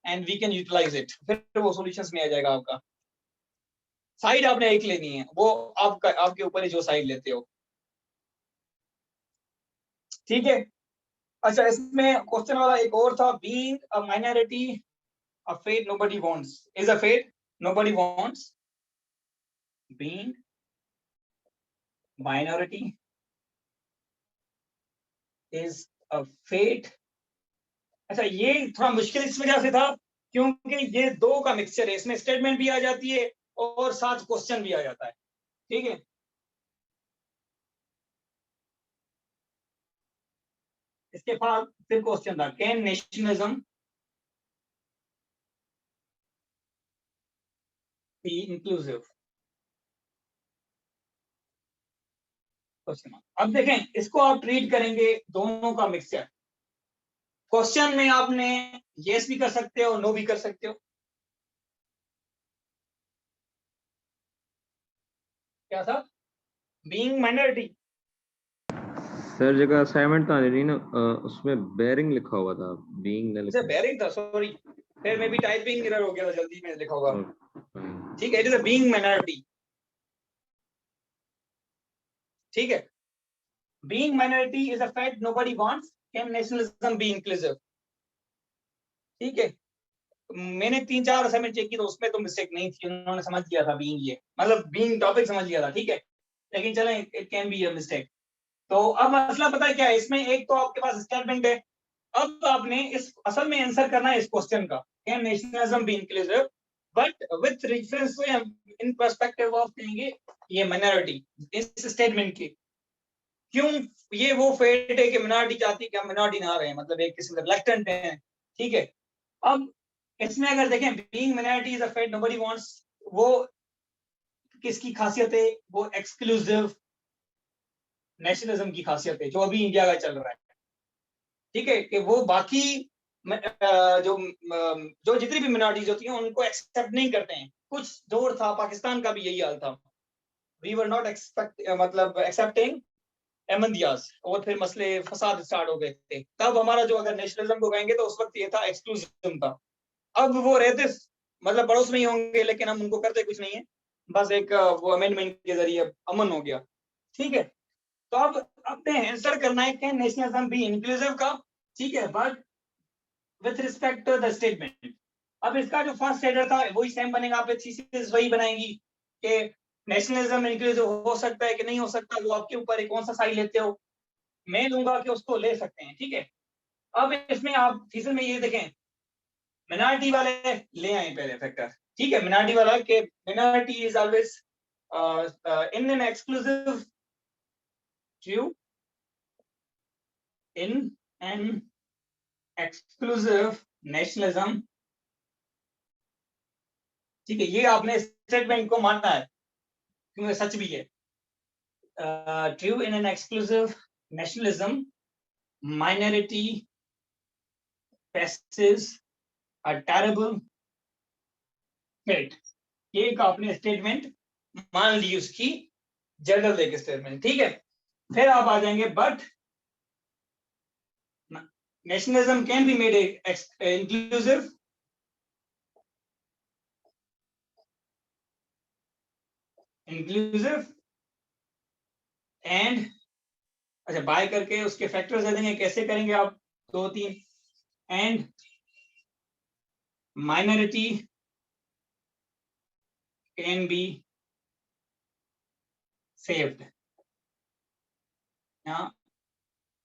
S1: and we can utilize it, फिर वो सॉल्यूशंस में आ जाएगा आपका। साइड आपने एक लेनी है, वो आपका, आपके ऊपर है जो साइड लेते हो। ठीक है, अच्छा इसमें क्वेश्चन वाला एक और था, being a minority a fate nobody wants, is a fate nobody wants, being minority is a fate। अच्छा, ये थोड़ा मुश्किल इस वजह से था क्योंकि ये दो का मिक्सचर है, इसमें स्टेटमेंट भी आ जाती है और साथ क्वेश्चन भी आ जाता है। ठीक है, इसके बाद फिर क्वेश्चन था, कैन नेशनलिज्म बी इंक्लूसिव। अब देखें, इसको आप ट्रीट करेंगे दोनों का मिक्सचर। क्वेश्चन में आपने यस भी कर सकते हो, नो भी कर सकते हो। क्या था? Being minority.
S3: सर जगह असाइनमेंट था नहीं ना, उसमें बेरिंग लिखा हुआ था, बीइंग ने
S1: अच्छा,
S3: लिखा
S1: बेरिंग था, सॉरी, फिर मैं भी टाइपिंग एरर हो गया था, जल्दी में लिखा होगा।
S3: हुआ।
S1: ठीक है, it is a being minority. ठीक है, being minority is a fact nobody wants, can nationalism be inclusive. ठीक है, मैंने 3-4 असाइनमेंट चेक की तो उसमें तो मिस्टेक नहीं थी, उन्होंने समझ लिया था बीइंग, ये मतलब बीइंग टॉपिक समझ लिया था। ठीक है, लेकिन चलें, it can be a mistake. तो अब मसला पता है क्या है, इसमें एक तो आपके पास स्टेटमेंट है, अब आपने इस असल में आंसर करना है इस क्वेश्चन का, can nationalism be inclusive, but with reference to, in perspective of कहेंगे ये माइनॉरिटी, इस स्टेटमेंट की क्यों ये वो फेट है कि मिनॉरिटी चाहती है कि हम मिनॉरिटी ना रहे, मतलब एक किस्म का रिलक्टेंट है। ठीक है, अब इसमें अगर देखें, being minority is a fate nobody wants, वो किसकी खासियत है? वो एक्सक्लूसिव नेशनलिज्म की खासियत है जो अभी इंडिया का चल रहा है। ठीक है, कि वो बाकी जो जितनी भी मिनॉरिटीज होती हैं उनको एक्सेप्ट नहीं करते हैं। कुछ दौर था, पाकिस्तान का भी यही हाल था, वी वर नॉट मतलब एक्सेप्टिंग अहमदियाज, और फिर मसले फसाद स्टार्ट हो गए थे। तब हमारा जो, अगर नेशनलिज्म को कहेंगे तो उस वक्त ये था एक्सक्लूसिज्म था। अब वो रहते मतलब पड़ोस में ही होंगे, लेकिन हम उनको करते कुछ नहीं है, बस एक वो अमेंडमेंट के जरिए अमन हो गया। ठीक है, तो अब अपने आंसर करना है कैन नेशनलिज्म बी इंक्लूसिव का। ठीक है, but with respect to the statement. अब इसका जो फर्स्ट स्टेटमेंट था वही सेम बनेगा, आप थीसिस वही बनाएंगी कि नेशनलिज्म इंक्लूसिव हो सकता है कि नहीं हो सकता, वो आपके ऊपर है, कौन सा साइड लेते हो। मैं लूंगा कि उसको ले सकते हैं। ठीक है, अब इसमें आप थीसिस में ये देखें, मिनॉरिटी वाले ले आए पहले फैक्टर। ठीक है, मिनॉरिटी वाला कि minority is always in an exclusive view, in an exclusive nationalism। ठीक है, ये आपने स्टेटमेंट को मानना है क्योंकि सच भी है। True in an exclusive nationalism minority faces a terrible fate. ये एक आपने स्टेटमेंट मान ली, उसकी जनरल एक स्टेटमेंट। ठीक है, फिर आप आ जाएंगे but nationalism can be made inclusive and अच्छा बाय करके उसके फैक्टर्स दे देंगे, कैसे करेंगे आप, 2-3 and minority can be saved. यहाँ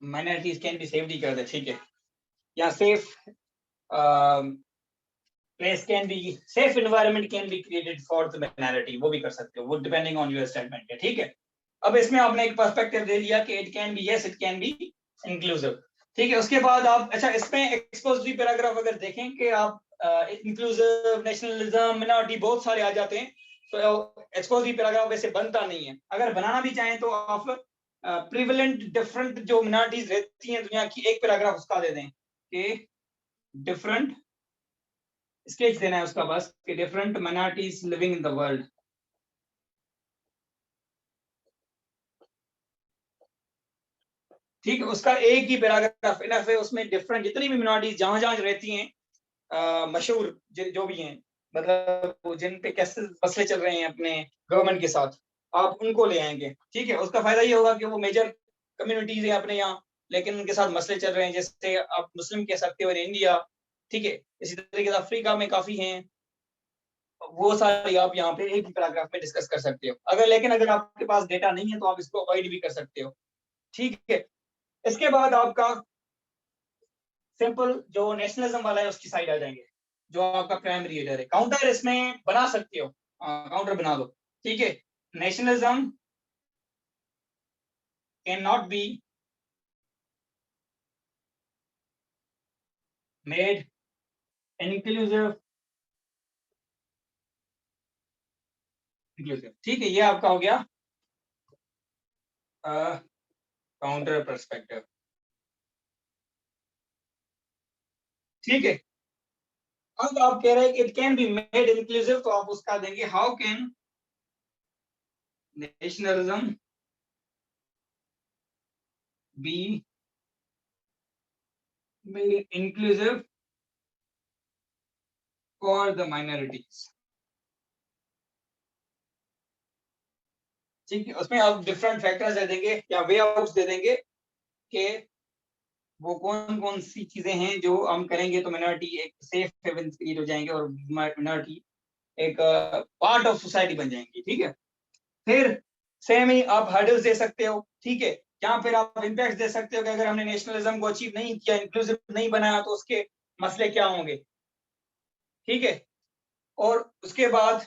S1: माइनॉरिटीज कैन बी सेव्ड ही कर दे। ठीक है, यहाँ safe place can be, safe environment can be created for the minority, वो भी कर सकते हो, वो डिपेंडिंग ऑन योर स्टेटमेंट है। ठीक है, अब इसमें आपने एक पर्सपेक्टिव दे दिया कि it can B, yes it can B inclusive. ठीक है, उसके बाद आप अच्छा इसमें एक्सपोजिटरी पैराग्राफ अगर देखें कि आप इंक्लूसिव, नेशनलिज्म, मिनॉरिटी बहुत सारे आ जाते हैं, तो एक्सपोजिटरी पैराग्राफ वैसे बनता नहीं है। अगर बनाना भी चाहें तो आप प्रिवेलेंट डिफरेंट जो मिनॉरिटीज रहती हैं दुनिया की, एक पैराग्राफ उसका दे दें कि डिफरेंट स्केच देना है उसका बस, कि different minorities living in the world. ठीक है, उसका एक ही पैराग्राफ इनफ है, उसमें डिफरेंट जितनी भी मिनॉरिटीज जहां जहां रहती हैं, मशहूर जो भी हैं, मतलब जिन पे कैसे मसले चल रहे हैं अपने गवर्नमेंट के साथ, आप उनको ले आएंगे। ठीक है, उसका फायदा ये होगा कि वो मेजर कम्युनिटीज है अपने यहाँ, लेकिन उनके साथ मसले चल रहे हैं, जैसे आप मुस्लिम कह सकते हो इंडिया। ठीक है, इसी तरीके से अफ्रीका में काफी हैं, वो सारी आप यहाँ पे एक ही पैराग्राफ में डिस्कस कर सकते हो। अगर आपके पास डेटा नहीं है तो आप इसको अवॉइड भी कर सकते हो। ठीक है, इसके बाद आपका सिंपल जो नेशनलिज्म वाला है उसकी साइड आ जाएंगे, जो आपका प्राइमरी रीडर है। काउंटर इसमें बना सकते हो, काउंटर बना दो। ठीक है, nationalism can not B made inclusive. ठीक है, ये आपका हो गया काउंटर पर्सपेक्टिव। ठीक है, अब आप कह रहे हैं it can be made inclusive, तो आप उसका देंगे how can nationalism be made inclusive for the minorities। ठीक है, उसमें आप डिफरेंट फैक्टर्स दे देंगे या वे आउट्स दे देंगे कि वो कौन कौन सी चीजें हैं जो हम करेंगे तो मिनॉरिटी एक सेफ हेवन क्रिएट हो जाएंगे और मिनॉरिटी एक पार्ट ऑफ सोसाइटी बन जाएंगी। ठीक है, फिर सेम ही आप हर्डल्स दे सकते हो। ठीक है, यहाँ फिर आप इम्पैक्ट दे सकते हो कि अगर हमने नेशनलिज्म को अचीव नहीं किया, इंक्लूसिव नहीं बनाया, तो उसके मसले क्या होंगे। ठीक है, और उसके बाद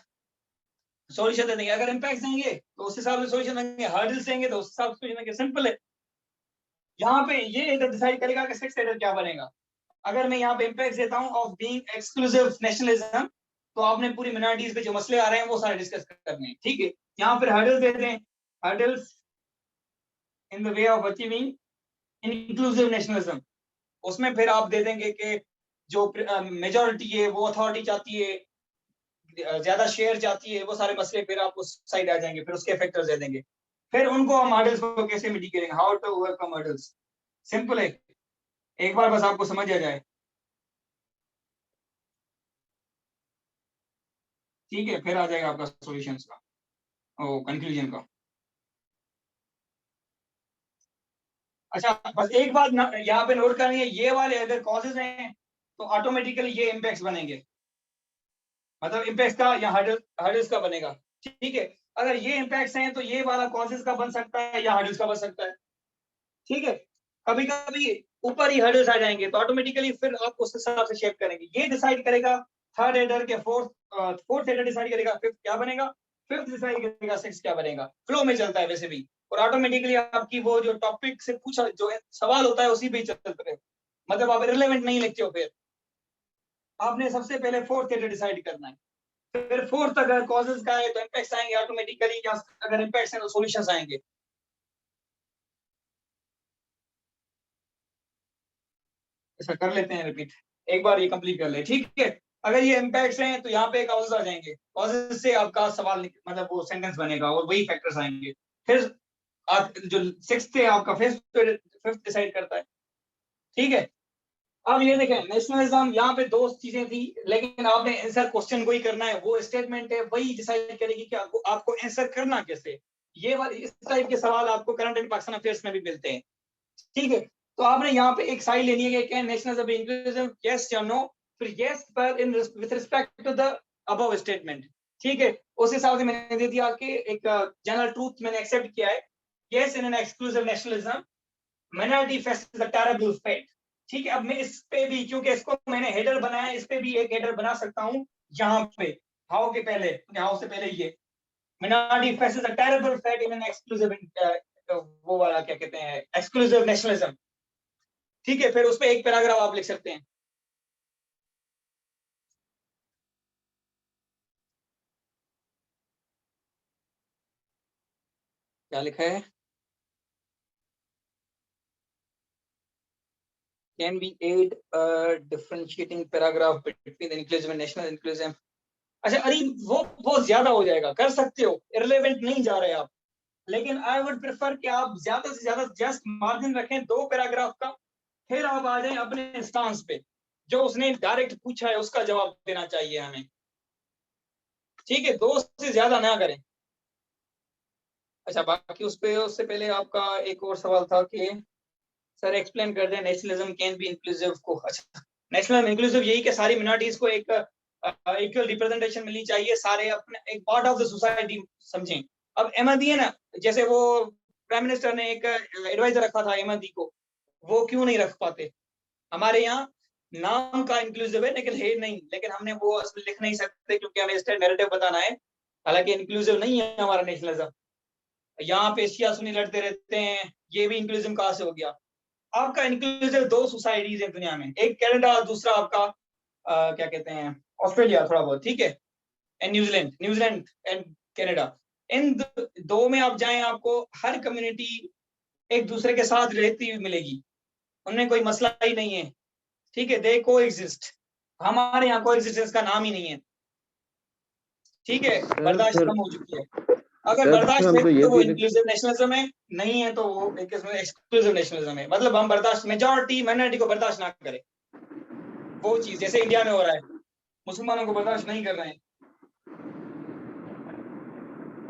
S1: सॉल्यूशन दे देंगे। अगर इम्पैक्ट देंगे तो उस हिसाब से सॉल्यूशन देंगे, हर्डल्स देंगे तो उस हिसाब से सॉल्यूशन देंगे। सिंपल है, यहाँ पे ये डिसाइड करेगा कि सिक्स एडर क्या बनेगा। अगर मैं यहाँ पे इम्पैक्ट देता हूँ ऑफ बीइंग एक्सक्लूसिव नेशनलिज्म, तो आपने पूरी मिनॉरिटीज पे जो मसले आ रहे हैं वो सारे डिस्कस करने हैं, ठीक है। यहाँ फिर हर्डल्स देते हैं, hurdles in the way of achieving inclusive nationalism. उसमें फिर आप दे देंगे कि जो मेजॉरिटी है वो अथॉरिटी चाहती है, ज्यादा शेयर चाहती है, वो सारे मसले फिर आप उस साइड आ जाएंगे, फिर उसके फैक्टर्स दे देंगे। फिर उनको हम हर्डल्स को कैसे मिटी करेंगे, how to overcome hurdles. Simple है, एक बार बस आपको समझ आ जाए, ठीक है, फिर आ जाएगा आपका सॉल्यूशंस का ओ कंक्लूजन का। अच्छा बस एक बात यहाँ पे नोट करनी है, ये वाले अगर कॉजेज हैं तो ऑटोमेटिकली ये इम्पैक्ट्स बनेंगे, मतलब इम्पैक्ट का या हर्डल्स का बनेगा, ठीक है। अगर ये इम्पैक्ट्स हैं तो ये वाला कॉजेज का बन सकता है या हर्डल्स का बन सकता है, ठीक है। कभी कभी ऊपर ही हर्डल्स आ जाएंगे तो ऑटोमेटिकली फिर आप उस हिसाब से शेप करेंगे, ये डिसाइड करेगा थर्ड हेडर के फोर्थ हेडर डिसाइड करेगा फिफ्थ क्या बनेगा, फिफ्थ डिसाइड करेगा सिक्स क्या बनेगा, फ्लो में चलता है वैसे भी। और ऑटोमेटिकली आपकी वो जो टॉपिक से पूछा जो सवाल होता है उसी पे चलते रहे, मतलब आप रिलेवेंट नहीं लिखते हो, फिर आपने सबसे पहले फोर्थ हेडर डिसाइड करना है, फिर फोर्थ अगर कॉजेज का है तो इम्पैक्ट्स आएंगे ऑटोमेटिकली, या अगर इम्पैक्ट्स हैं तो सॉल्यूशंस आएंगे। ऐसा कर लेते हैं रिपीट, एक बार ये कंप्लीट कर ले, ठीक है। अगर ये इम्पैक्ट्स हैं तो यहाँ पे कॉजेज आ जाएंगे, कॉजेज से आपका सवाल मतलब वो सेंटेंस बनेगा और वही फैक्टर्स आएंगे। फिर आप जो सिक्स्थ है आपका फिफ्थ डिसाइड करता है, ठीक है। अब ये देखें नेशनलिज्म, यहाँ पे दो चीजें थी, लेकिन आपने आंसर क्वेश्चन को ही करना है, वो स्टेटमेंट है वही डिसाइड करेगी कि आपको आंसर करना कैसे। ये वाले इस टाइप के सवाल आपको करंट एंड पाकिस्तान अफेयर्स में भी मिलते हैं, ठीक है। तो आपने यहाँ पे एक साइड लेनी है कि can nationalism be inclusive, yes या नो, फिर यस पर in with respect to the above statement, ठीक है। उस हिसाब से मैंने दे दिया कि एक जनरल ट्रूथ मैंने एक्सेप्ट किया है, yes in an exclusive nationalism minority faces a terrible fate, ठीक है। अब मैं इस पे भी, क्योंकि इसको मैंने हेडर बनाया, इस पे भी एक हेडर बना सकता हूँ यहाँ पे, हाउ के पहले, हाउ से पहले ये minority faces a terrible fate in an exclusive वो वाला क्या कहते हैं एक्सक्लूसिव नेशनलिज्म, ठीक है। फिर उस पे एक पैराग्राफ आप लिख सकते हैं, क्या लिखा है, can be aid differentiating paragraph between the inclusive and national inclusive। अच्छा अरे वो ज्यादा हो जाएगा, कर सकते हो, इररिलेवेंट नहीं जा रहे आप, लेकिन आई वुड प्रेफर कि आप ज्यादा से ज्यादा जस्ट मार्जिन रखें 2 पैराग्राफ का, फिर आप आ जाएं अपने स्टांस पे, जो उसने डायरेक्ट पूछा है उसका जवाब देना चाहिए हमें, ठीक है, 2 से ज्यादा ना करें। अच्छा बाकी उस पे उससे पहले आपका एक और सवाल था कि सर एक्सप्लेन कर दें नेशनलिज्म कैन बी इंक्लूसिव को। अच्छा नेशनल इंक्लूसिव यही कि सारी मिनॉरिटीज को एक इक्वल रिप्रेजेंटेशन मिलनी चाहिए, सारे अपने एक पार्ट ऑफ द सोसाइटी समझें। अब अहमदी है ना, जैसे वो प्राइम मिनिस्टर ने एक एडवाइजर रखा था अहमदी को, वो क्यों नहीं रख पाते, हमारे यहाँ नाम का इंक्लूसिव है लेकिन है नहीं, लेकिन हमने वो उसमें लिख नहीं सकते क्योंकि हमें स्टेट नैरेटिव बताना है, हालांकि इंक्लूसिव नहीं है हमारा नेशनलिज्म। यहाँ पे शिया सुन्नी लड़ते रहते हैं, ये भी इंक्लूसिव कहाँ से हो गया। आपका इंक्लूसिव 2 सोसाइटीज है दुनिया में, एक कनाडा, दूसरा आपका क्या कहते हैं ऑस्ट्रेलिया थोड़ा बहुत, ठीक है, एंड न्यूजीलैंड एंड कनाडा। इन दो में आप जाएं आपको हर कम्युनिटी एक दूसरे के साथ रहती हुई मिलेगी, उनमें कोई मसला ही नहीं है, ठीक है, दे को एग्जिस्ट। हमारे यहाँ को एग्जिस्टेंस का नाम ही नहीं है, ठीक है,
S3: सर
S1: बर्दाश्त
S3: फिर
S1: कम हो चुकी है। अगर
S3: सर फिर
S1: बर्दाश्त
S3: हम
S1: है
S3: तो ये
S1: तो वो
S3: भी लिख
S1: इंक्लूसिव नेशनलिज्म है, नहीं है तो वो एक किस्म एक्सक्लूसिव नेशनलिज्म है, मतलब हम बर्दाश्त मेजॉरिटी माइनॉरिटी को बर्दाश्त ना करें, वो चीज जैसे इंडिया में हो रहा है, मुसलमानों को बर्दाश्त नहीं कर रहे हैं।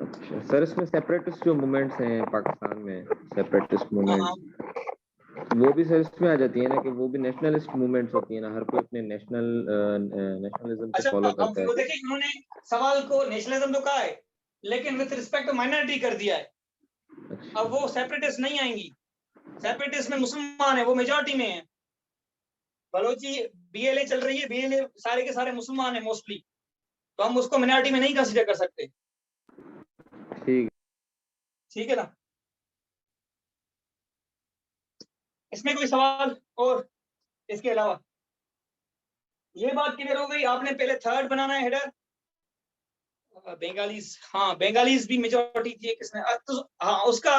S3: अच्छा सर इसमें सेपरेटिस्ट जो मूवमेंट्स हैं पाकिस्तान में, सेपरेटिस्ट
S1: हाँ
S3: मूवमेंट वो भी सर इसमें आ जाती है ना, कि वो भी नेशनलिस्ट मूवमेंट्स होती है ना, हर कोई अपने नेशनलिज्म को
S1: अच्छा
S3: फॉलो
S1: अब
S3: करता है।
S1: वो देखिए उन्होंने सवाल को नेशनलिज्म तो कहा है लेकिन विद रिस्पेक्ट टू माइनॉरिटी कर दिया है,
S3: अच्छा
S1: अब वो सेपरेटिस्ट नहीं आएंगी, सेपरेटिस्ट में मुसलमान है, वो मेजॉरिटी में है, बलोची बीएलए चल रही है, बीएलए सारे के सारे मुसलमान है मोस्टली, तो हम उसको मिनॉरिटी में नहीं कंसीडर कर सकते,
S3: ठीक।
S1: ठीक है ना। इसमें कोई सवाल और इसके अलावा ये बात क्लियर हो गई। आपने पहले थर्ड बनाना है हेडर। बंगालीज, हाँ बंगालीज भी मेजॉरिटी थी किसने, तो हाँ उसका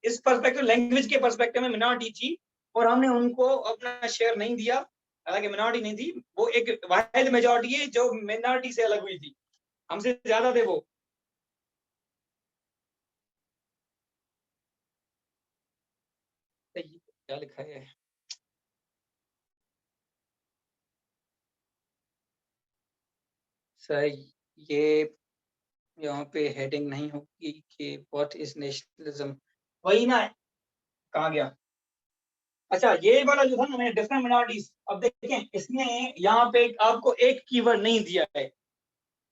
S1: इस पर्सपेक्टिव, लैंग्वेज के पर्सपेक्टिव में मिनॉरिटी थी और हमने उनको अपना शेयर नहीं दिया। हालांकि मिनॉरिटी नहीं थी, वो एक वाहिद मेजॉरिटी है जो मिनॉरिटी से अलग हुई थी, हमसे ज्यादा थे वो। क्या लिखा है, सर ये यहाँ पे हेडिंग नहीं होगी कि व्हाट इज नेशनलिज्म, वही ना, कहाँ गया। अच्छा ये वाला जो था ना, मैंने डिफरेंट मिनॉरिटीज, अब देखें इसमें यहाँ पे आपको एक कीवर्ड नहीं दिया है।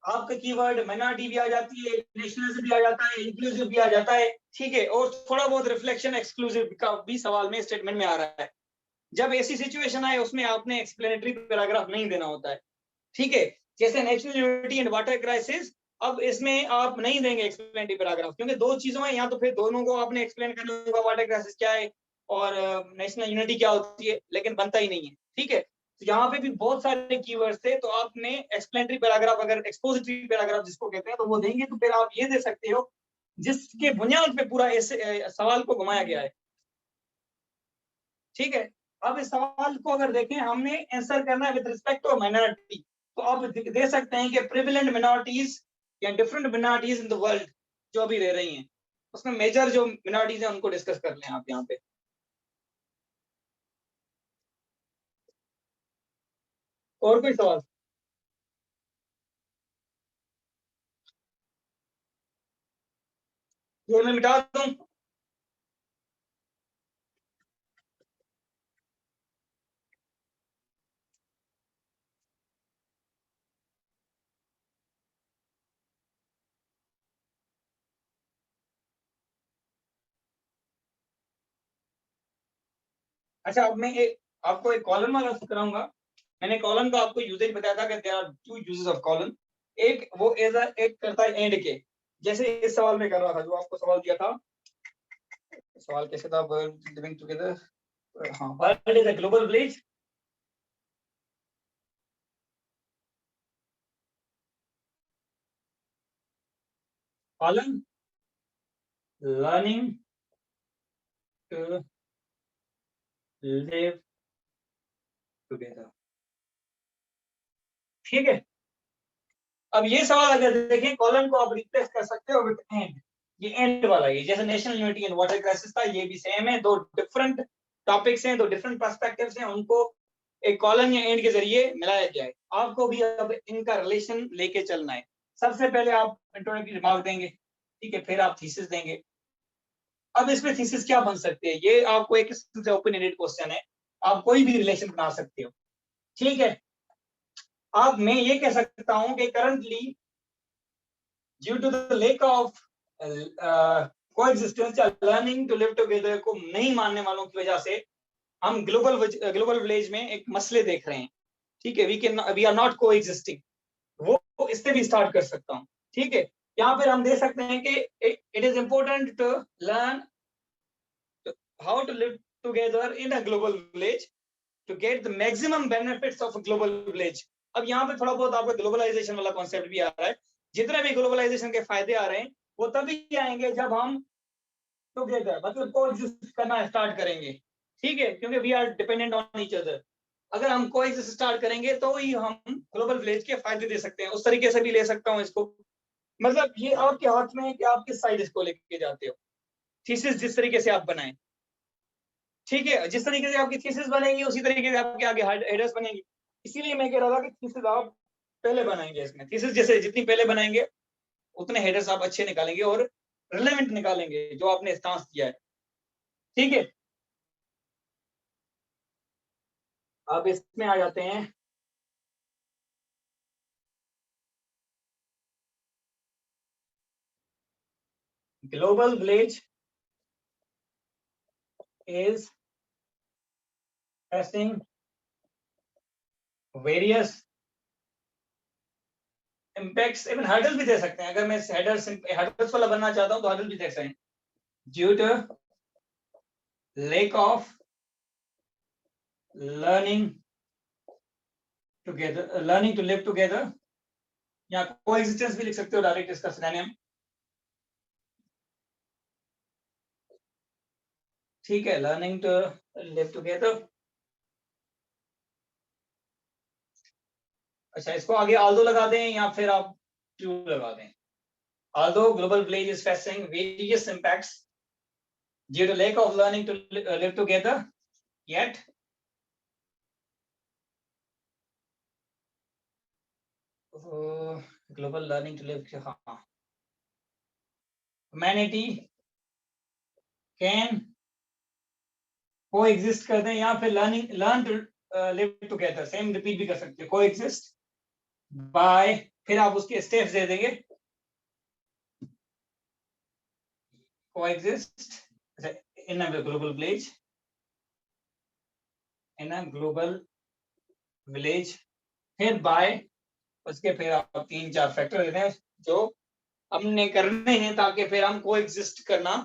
S1: आपका कीवर्ड माइनॉरिटी भी आ जाती है, नेशनलिज्म भी आ जाता है, इंक्लूसिव भी आ जाता है, ठीक है, और थोड़ा बहुत रिफ्लेक्शन एक्सक्लूसिव का भी सवाल में स्टेटमेंट में आ रहा है। जब ऐसी सिचुएशन आए उसमें आपने एक्सप्लेनेटरी पैराग्राफ नहीं देना होता है, ठीक है, जैसे national unity and water crisis. अब इसमें आप नहीं देंगे एक्सप्लेनेटरी पैराग्राफ, क्योंकि दो चीजों है, या तो फिर दोनों को आपने एक्सप्लेन करना होगा, वाटर क्राइसिस क्या है और नेशनल यूनिटी क्या होती है, लेकिन बनता ही नहीं है, ठीक है। तो यहाँ पे भी बहुत सारे कीवर्ड्स थे, तो आपने एक्सप्लेनेटरी पैराग्राफ, अगर एक्सपोजिटरी पैराग्राफ जिसको कहते हैं, तो वो देंगे, तो फिर आप ये दे सकते हो जिसके बुनियाद पे पूरा इस सवाल को घुमाया गया है, ठीक है। अब इस सवाल को अगर देखें, हमने आंसर करना है विद रिस्पेक्ट टू माइनॉरिटी, तो आप दे सकते हैं कि प्रिविलेंट मिनॉरिटीज या डिफरेंट मिनॉरिटीज इन द वर्ल्ड जो अभी रह रही हैं, उसमें मेजर जो मिनॉरिटीज हैं उनको डिस्कस कर लें आप यहाँ पे। और कोई सवाल? ये मैं मिटा दूं? अच्छा अब मैं आपको एक कॉलम वाला कराऊंगा। मैंने कॉलम का आपको यूजेज बताया था कि there are two uses of colon. एक वो एज एक करता है एंड के, जैसे इस सवाल में कर रहा था, जो आपको सवाल दिया था। सवाल कैसे था, वर्ल्ड लिविंग टुगेदर, हाँ, world is a global village. Colon learning to live together, ठीक है। अब ये सवाल अगर देखें, कॉलम को आप रिप्लेस कर सकते हो विद एंड। ये एंड वाला, ये जैसे national unity and water crisis था, ये भी सेम है, दो डिफरेंट टॉपिक्स हैं, दो डिफरेंट पर्सपेक्टिव्स हैं, उनको एक कॉलम या एंड के जरिए मिलाया जाए। आपको भी अब इनका रिलेशन लेके चलना है। सबसे पहले आप इंट्रोडक्टरी रिमार्क देंगे, ठीक है, फिर आप थीसिस देंगे। अब इसमें थीसिस क्या बन सकते हैं, ये आपको एक किस्म से ओपन एंडेड क्वेश्चन है, आप कोई भी रिलेशन बना सकते हो, ठीक है। अब मैं ये कह सकता हूं कि currently due to the lack of coexistence या लर्निंग टू लिव टुगेदर को नहीं मानने वालों की वजह से हम ग्लोबल विलेज में एक मसले देख रहे हैं, ठीक है। वी आर नॉट कोएग्जिस्टिंग, वो इससे भी स्टार्ट कर सकता हूँ, ठीक है। यहाँ पर हम दे सकते हैं कि it is important to learn how to live together in a global village to get the maximum benefits of global village. अब यहाँ पे थोड़ा बहुत आपको ग्लोबलाइजेशन वाला कॉन्सेप्ट भी आ रहा है। जितने भी ग्लोबलाइजेशन के फायदे आ रहे हैं वो तभी आएंगे जब हम टुगेदर, मतलब कोएग्जिस्ट करना स्टार्ट करेंगे, ठीक है, क्योंकि we are dependent on each other. अगर हम कोएग्जिस्ट स्टार्ट करेंगे तो ही हम ग्लोबल विलेज के फायदे दे सकते हैं। उस तरीके से भी ले सकता हूँ इसको, मतलब ये आपके हाथ में है कि आप किस साइड इसको लेके जाते हो। थीसिस जिस तरीके से आप बनाएं, ठीक है, जिस तरीके से आपकी थीसिस बनेगी उसी तरीके से आपके आगे हेडर्स बनेंगी। इसीलिए मैं कह रहा था कि थीसिस आप पहले बनाएंगे, इसमें थीसिस जैसे जितनी पहले बनाएंगे उतने हेडर्स आप अच्छे निकालेंगे और रिलेवेंट निकालेंगे जो आपने स्टांस दिया है, ठीक है। अब इसमें आ जाते हैं, global village is facing various impacts, even hurdle भी दे सकते हैं। अगर मैं हर्डल्स वाला बनना चाहता हूं तो हर्डल भी दे सकते हैं। Due to lack of learning together, learning to live together, या कोएग्जिस्टेंस भी लिख सकते हो डायरेक्ट इसका सिनोनिम। ठीक है, लर्निंग टू लिव टुगेदर। अच्छा, इसको आगे although लगा दें या फिर आप to लगा दें। Although global village is facing various impacts due to lack of learning to live together, yet global learning to live, हाँ, humanity can coexist कर दें, या फिर learn to live together, same repeat भी कर सकते हैं, coexist by, फिर आप उसके स्टेप्स दे देंगे, coexist in a global village, in a global village, फिर by, उसके फिर आप 3-4 फैक्टर देते हैं जो हमने करने हैं ताकि फिर हम कोएग्जिस्ट करना,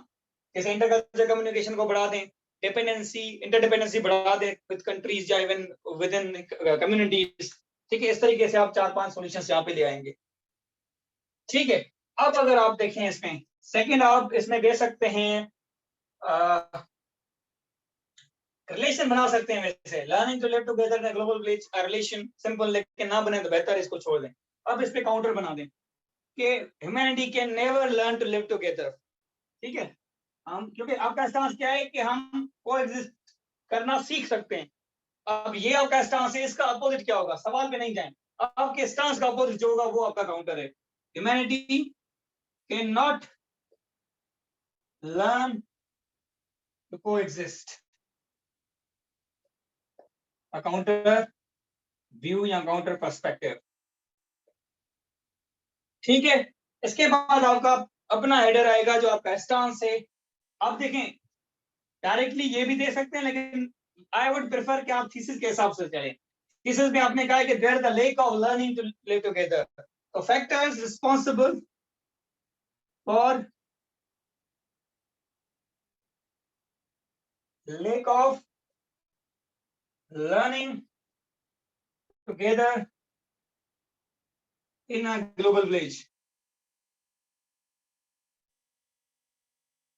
S1: जैसे इंटरकल्चरल कम्युनिकेशन को बढ़ा दें, डिपेंडेंसी इंटरडिपेंडेंसी बढ़ा दें विद कंट्रीज या इवन विद इन कम्युनिटीज। ठीक है, इस तरीके से आप 4-5 सॉल्यूशंस यहाँ पे ले आएंगे। ठीक है, अब अगर आप देखें इसमें सेकंड, आप इसमें दे सकते हैं रिलेशन बना सकते हैं, वैसे learning to live together in global village, relation simple, लेकिन ना बने तो बेहतर, इसको छोड़ दें। अब इस पे काउंटर बना दें कि humanity can never learn to live together. ठीक है, हम, क्योंकि आपका स्टांस क्या है कि हम कोएग्जिस्ट करना सीख सकते हैं। अब ये आपका स्टांस है, इसका अपोजिट क्या होगा, सवाल पे नहीं जाएं, आपके स्टांस का अपोजिट जो होगा वो आपका काउंटर है। Humanity can not learn to coexist, a counter view या काउंटर पर्सपेक्टिव। ठीक है, इसके बाद आपका अपना हेडर आएगा जो आपका स्टांस है। आप देखें डायरेक्टली ये भी दे सकते हैं, लेकिन आई वुड प्रेफर कि आप थीसिस के हिसाब से चलें। थीसिस में आपने कहा है कि there the lack of learning to live together, तो factors responsible for lack of learning together in a global village.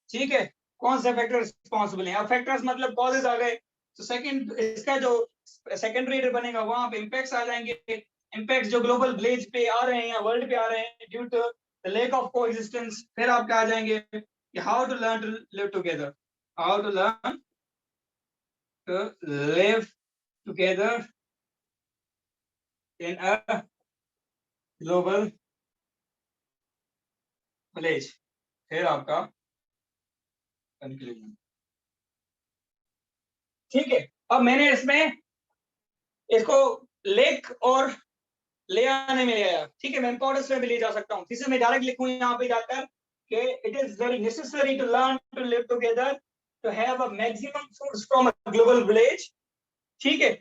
S1: ठीक है, कौन से फैक्टर रिस्पांसिबल हैं? अब फैक्टर्स मतलब कॉजेज आ गए, तो सेकंड इसका जो सेकेंडरी हेडर बनेगा वहां पे इंपैक्ट्स आ जाएंगे। इंपैक्ट्स जो ग्लोबल विलेज पे आ रहे हैं या वर्ल्ड पे आ रहे हैं due to the lack of coexistence, फिर आपके आ जाएंगे कि how to learn to live together, how to learn to live together in a global village, फिर आपका कंक्लूजन। ठीक है, अब मैंने इसमें इसको लेक और ले आने में ले आया। ठीक है, मैं इंपॉर्टेंस में भी ले जा सकता हूँ, थीसिस में डायरेक्ट लिखूं यहाँ पे जाकर कि it is very necessary to learn to live together to have a maximum fruits from a global village. ठीक है,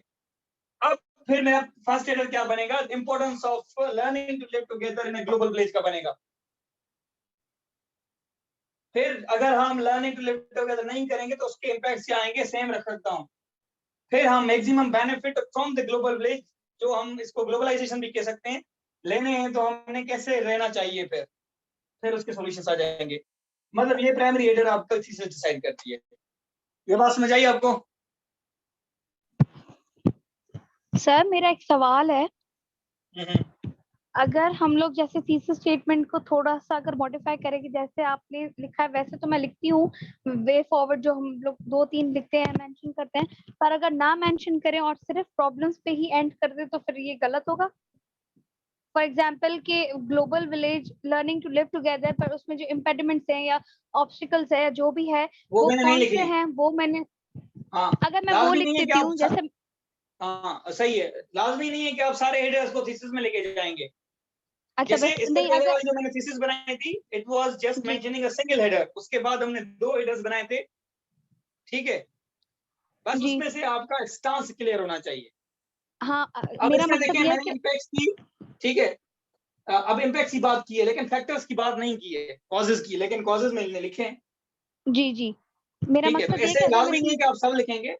S1: अब फिर मेरा फर्स्ट हेडर क्या बनेगा, importance of learning to live together in a global village का बनेगा। फिर अगर हम लर्निंग टू लिव टुगेदर नहीं करेंगे तो उसके इंपैक्ट्स क्या आएंगे, सेम रख सकता हूँ। फिर हम maximum benefit from the global village, जो हम इसको ग्लोबलाइजेशन भी कह सकते हैं, लेने हैं तो हमने कैसे रहना चाहिए, फिर उसके सॉल्यूशंस आ जाएंगे। मतलब ये प्राइमरी हेडर आपका थीसिस डिसाइड करती है। ये बात समझ आई आपको?
S2: सर मेरा एक सवाल है, अगर हम लोग जैसे थीसिस स्टेटमेंट को थोड़ा सा अगर मॉडिफाई करेंगे, जैसे आपने लिखा है वैसे तो मैं लिखती हूँ वे फॉरवर्ड, जो हम लोग 2-3 लिखते हैं मेंशन करते हैं, पर अगर ना मेंशन करें और सिर्फ प्रॉब्लम्स पे ही एंड कर दे तो फिर ये गलत होगा। फॉर एग्जाम्पल के global village learning to live together, पर उसमें जो इम्पेडिमेंट्स हैं या ऑब्स्टिकल्स है या जो भी है
S1: वो
S2: वो
S1: मैंने नहीं
S2: कौन
S1: लिखे
S2: से हैं, वो मैंने,
S1: हाँ,
S2: अगर मैं वो
S1: लाजमी
S2: लिख
S1: नहीं है कि
S2: देती हूँ
S1: आप
S2: जैसे,
S1: हाँ सही है, लाजमी नहीं है कि आप सारे हेडर्स को थीसिस में लेके जाएंगे।
S2: अच्छा
S1: जैसे
S2: बस
S1: इससे
S2: नहीं,
S1: पहले
S2: अगर
S1: वाली जो मैंने थीसिस बनाई थी, इट वाज जस्ट
S2: जी
S1: मेंशनिंग अ सिंगल हेडर, उसके बाद हमने 2 हेडर्स बनाए थे। ठीक है, बस
S2: जी
S1: उसमें से आपका स्टांस क्लियर होना चाहिए।
S2: हाँ,
S1: अब
S2: मेरा
S1: इसमें
S2: मकसद
S1: देखिए
S2: ये है
S1: मैंने
S2: कि
S1: इंपैक्ट्स की, ठीक है, अब इंपैक्ट्स की बात की है लेकिन फैक्टर्स की बात नहीं की है, कॉजेज की, लेकिन कॉजेज मैंने लिखे हैं।
S2: जी मेरा
S1: ठीक है, तो
S2: मकसद ये है
S1: ऐसे
S2: कि अगर मैं
S1: लाजमी नहीं है कि आप सब लिखेंगे।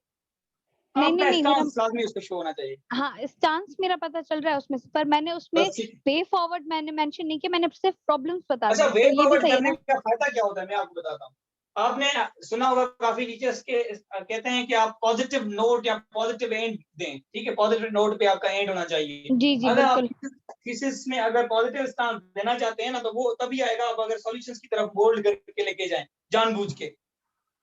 S2: नहीं
S1: आपका
S2: नहीं मेरा
S1: स्टांस लाजमी उसको शो होना चाहिए।
S2: हाँ स्टांस मेरा पता चल रहा है उसमें से, पर मैंने उसमें
S1: बस ठीक।
S2: वे फॉरवर्ड मैंने मेंशन नहीं किया, मैंने सिर्फ प्रॉब्लम्स बता
S1: अच्छा,
S2: दी,
S1: वे
S2: तो ये भी
S1: फॉरवर्ड
S2: सही है
S1: करने
S2: ना?
S1: का फायदा क्या होता है मैं आपको बताता हूँ। आपने सुना होगा काफी टीचर्स के कहते हैं कि आप पॉजिटिव नोट या पॉजिटिव एंड दें, ठीक है, पॉजिटिव नोट पे आपका एंड होना चाहिए।
S2: जी जी
S1: अगर आप
S2: बिल्कुल।
S1: थीसिस में अगर पॉजिटिव स्टांस देना चाहते हैं ना, तो वो तभी आएगा आप अगर सॉल्यूशंस की तरफ बोल्ड करके लेके जाएं जानबूझ के।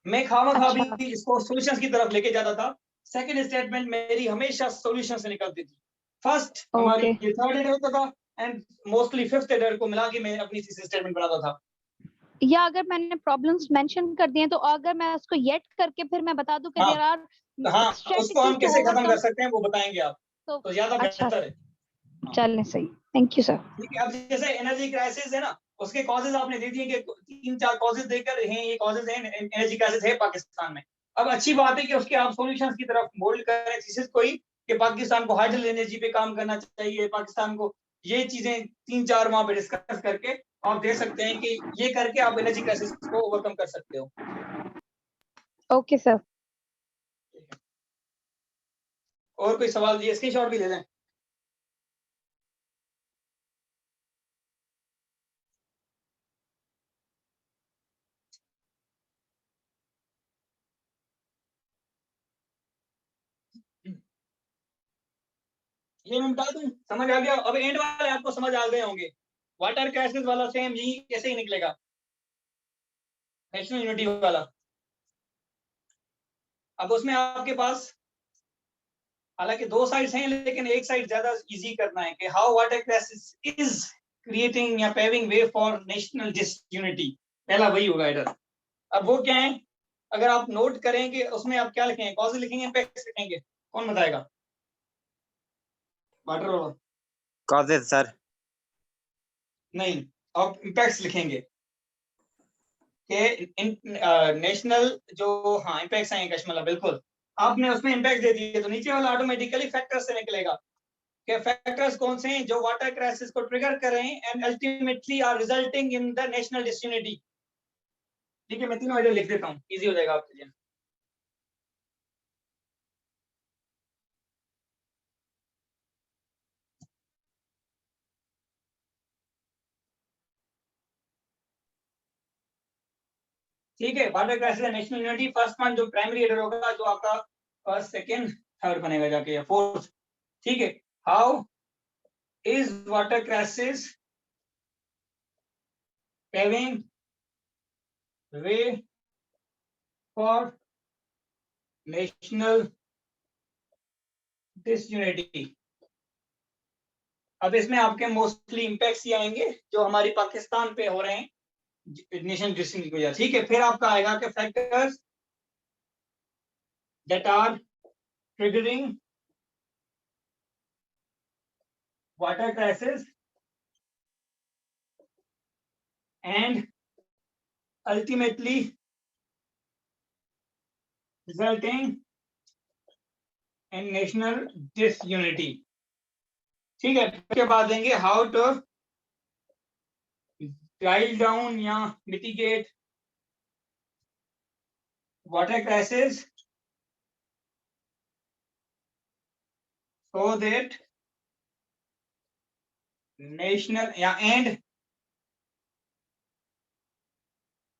S1: मैं खामखा
S2: अच्छा
S1: भी इसको सॉल्यूशंस की तरफ लेके जाता था। सेकंड स्टेटमेंट मेरी हमेशा सॉल्यूशन से निकलती थी। फर्स्ट हमारी
S2: ओके,
S1: ये थर्ड एडर होता था एंड मोस्टली फिफ्थ एडर को मिला के मैं अपनी थीसिस स्टेटमेंट बनाता था।
S2: या अगर मैंने प्रॉब्लम्स मेंशन कर दिए तो अगर मैं उसको येट करके फिर मैं बता दूं कि
S1: हाँ
S2: देयर आर
S1: हाँ, उसको हम
S2: स्ट्रेटजीज टू
S1: कैसे खत्म कर
S2: ओवरकम,
S1: सकते हैं वो बताएंगे आप,
S2: तो
S1: तो ज्यादा
S2: अच्छा
S1: बेहतर है। हाँ,
S2: चलने सही। Thank you sir.
S1: ठीक है। अब जैसे एनर्जी क्राइसिस है ना, उसके कॉजेज आपने दे दिए कि 3-4 कॉजेज देकर हैं, ये कॉजेज हैं, एनर्जी क्राइसिस है पाकिस्तान में। अब अच्छी बात है कि उसके आप सॉल्यूशंस की तरफ मोल्ड करें थीसिस कोई कि पाकिस्तान को हाइड्रोजन एनर्जी पे काम करना चाहिए, पाकिस्तान को ये चीजें 3-4 वहां पे डिस्कस करके आप दे सकते हैं कि ये करके आप एनर्जी क्राइसिस को ओवरकम कर सकते हो।
S2: Okay sir.
S1: और कोई सवाल, ये स्क्रीनशॉट भी ले लें। ये मैं बता दूं, समझ आ गया? अब एंड वाले आपको समझ आ गए होंगे। वाटर क्राइसिस वाला सेम यही कैसे ही निकलेगा, नेशनल यूनिटी वाला। अब उसमें आपके पास हालांकि 2 साइड्स हैं, लेकिन एक साइड ज्यादा इजी करना है कि how water crisis is creating या paving way for national disunity. पहला वही होगा एडर। अब वो क्या है, अगर आप नोट करेंगे उसमें आप क्या लिखेंगे, कॉज लिखेंगे, इम्पैक्ट लिखेंगे, कौन बताएगा? वाटर वाला?
S5: Causes sir.
S1: नहीं, आप इम्पैक्ट्स लिखेंगे कि नेशनल जो, हाँ इम्पैक्ट्स आएंगे कश्मला, बिल्कुल। आपने उसमें इम्पैक्ट दे दिए तो नीचे वाला ऑटोमेटिकली फैक्टर्स से निकलेगा कि फैक्टर्स कौन से हैं जो वाटर क्राइसिस को ट्रिगर करें and ultimately are resulting in the national disunity. ठीक है, मैं तीनों आइडिया लिख देता हूँ, इजी हो जाएगा आपके लिए। ठीक है, water crisis and national unity. First one जो प्राइमरी एडर होगा, जो आपका फर्स्ट सेकंड थर्ड बनेगा जाके, या फोर्थ। ठीक है, how is water crisis paving way for national disunity. अब इसमें आपके मोस्टली इम्पैक्ट्स ही आएंगे जो हमारी पाकिस्तान पे हो रहे हैं नेशनल डिसयूनिटी की वजह। ठीक है, फिर आपका आएगा कि factors that are triggering water crisis and ultimately resulting in national disunity. ठीक है, उसके बाद देंगे हाउ टू डाइल डाउन या mitigate water crisis so that national या and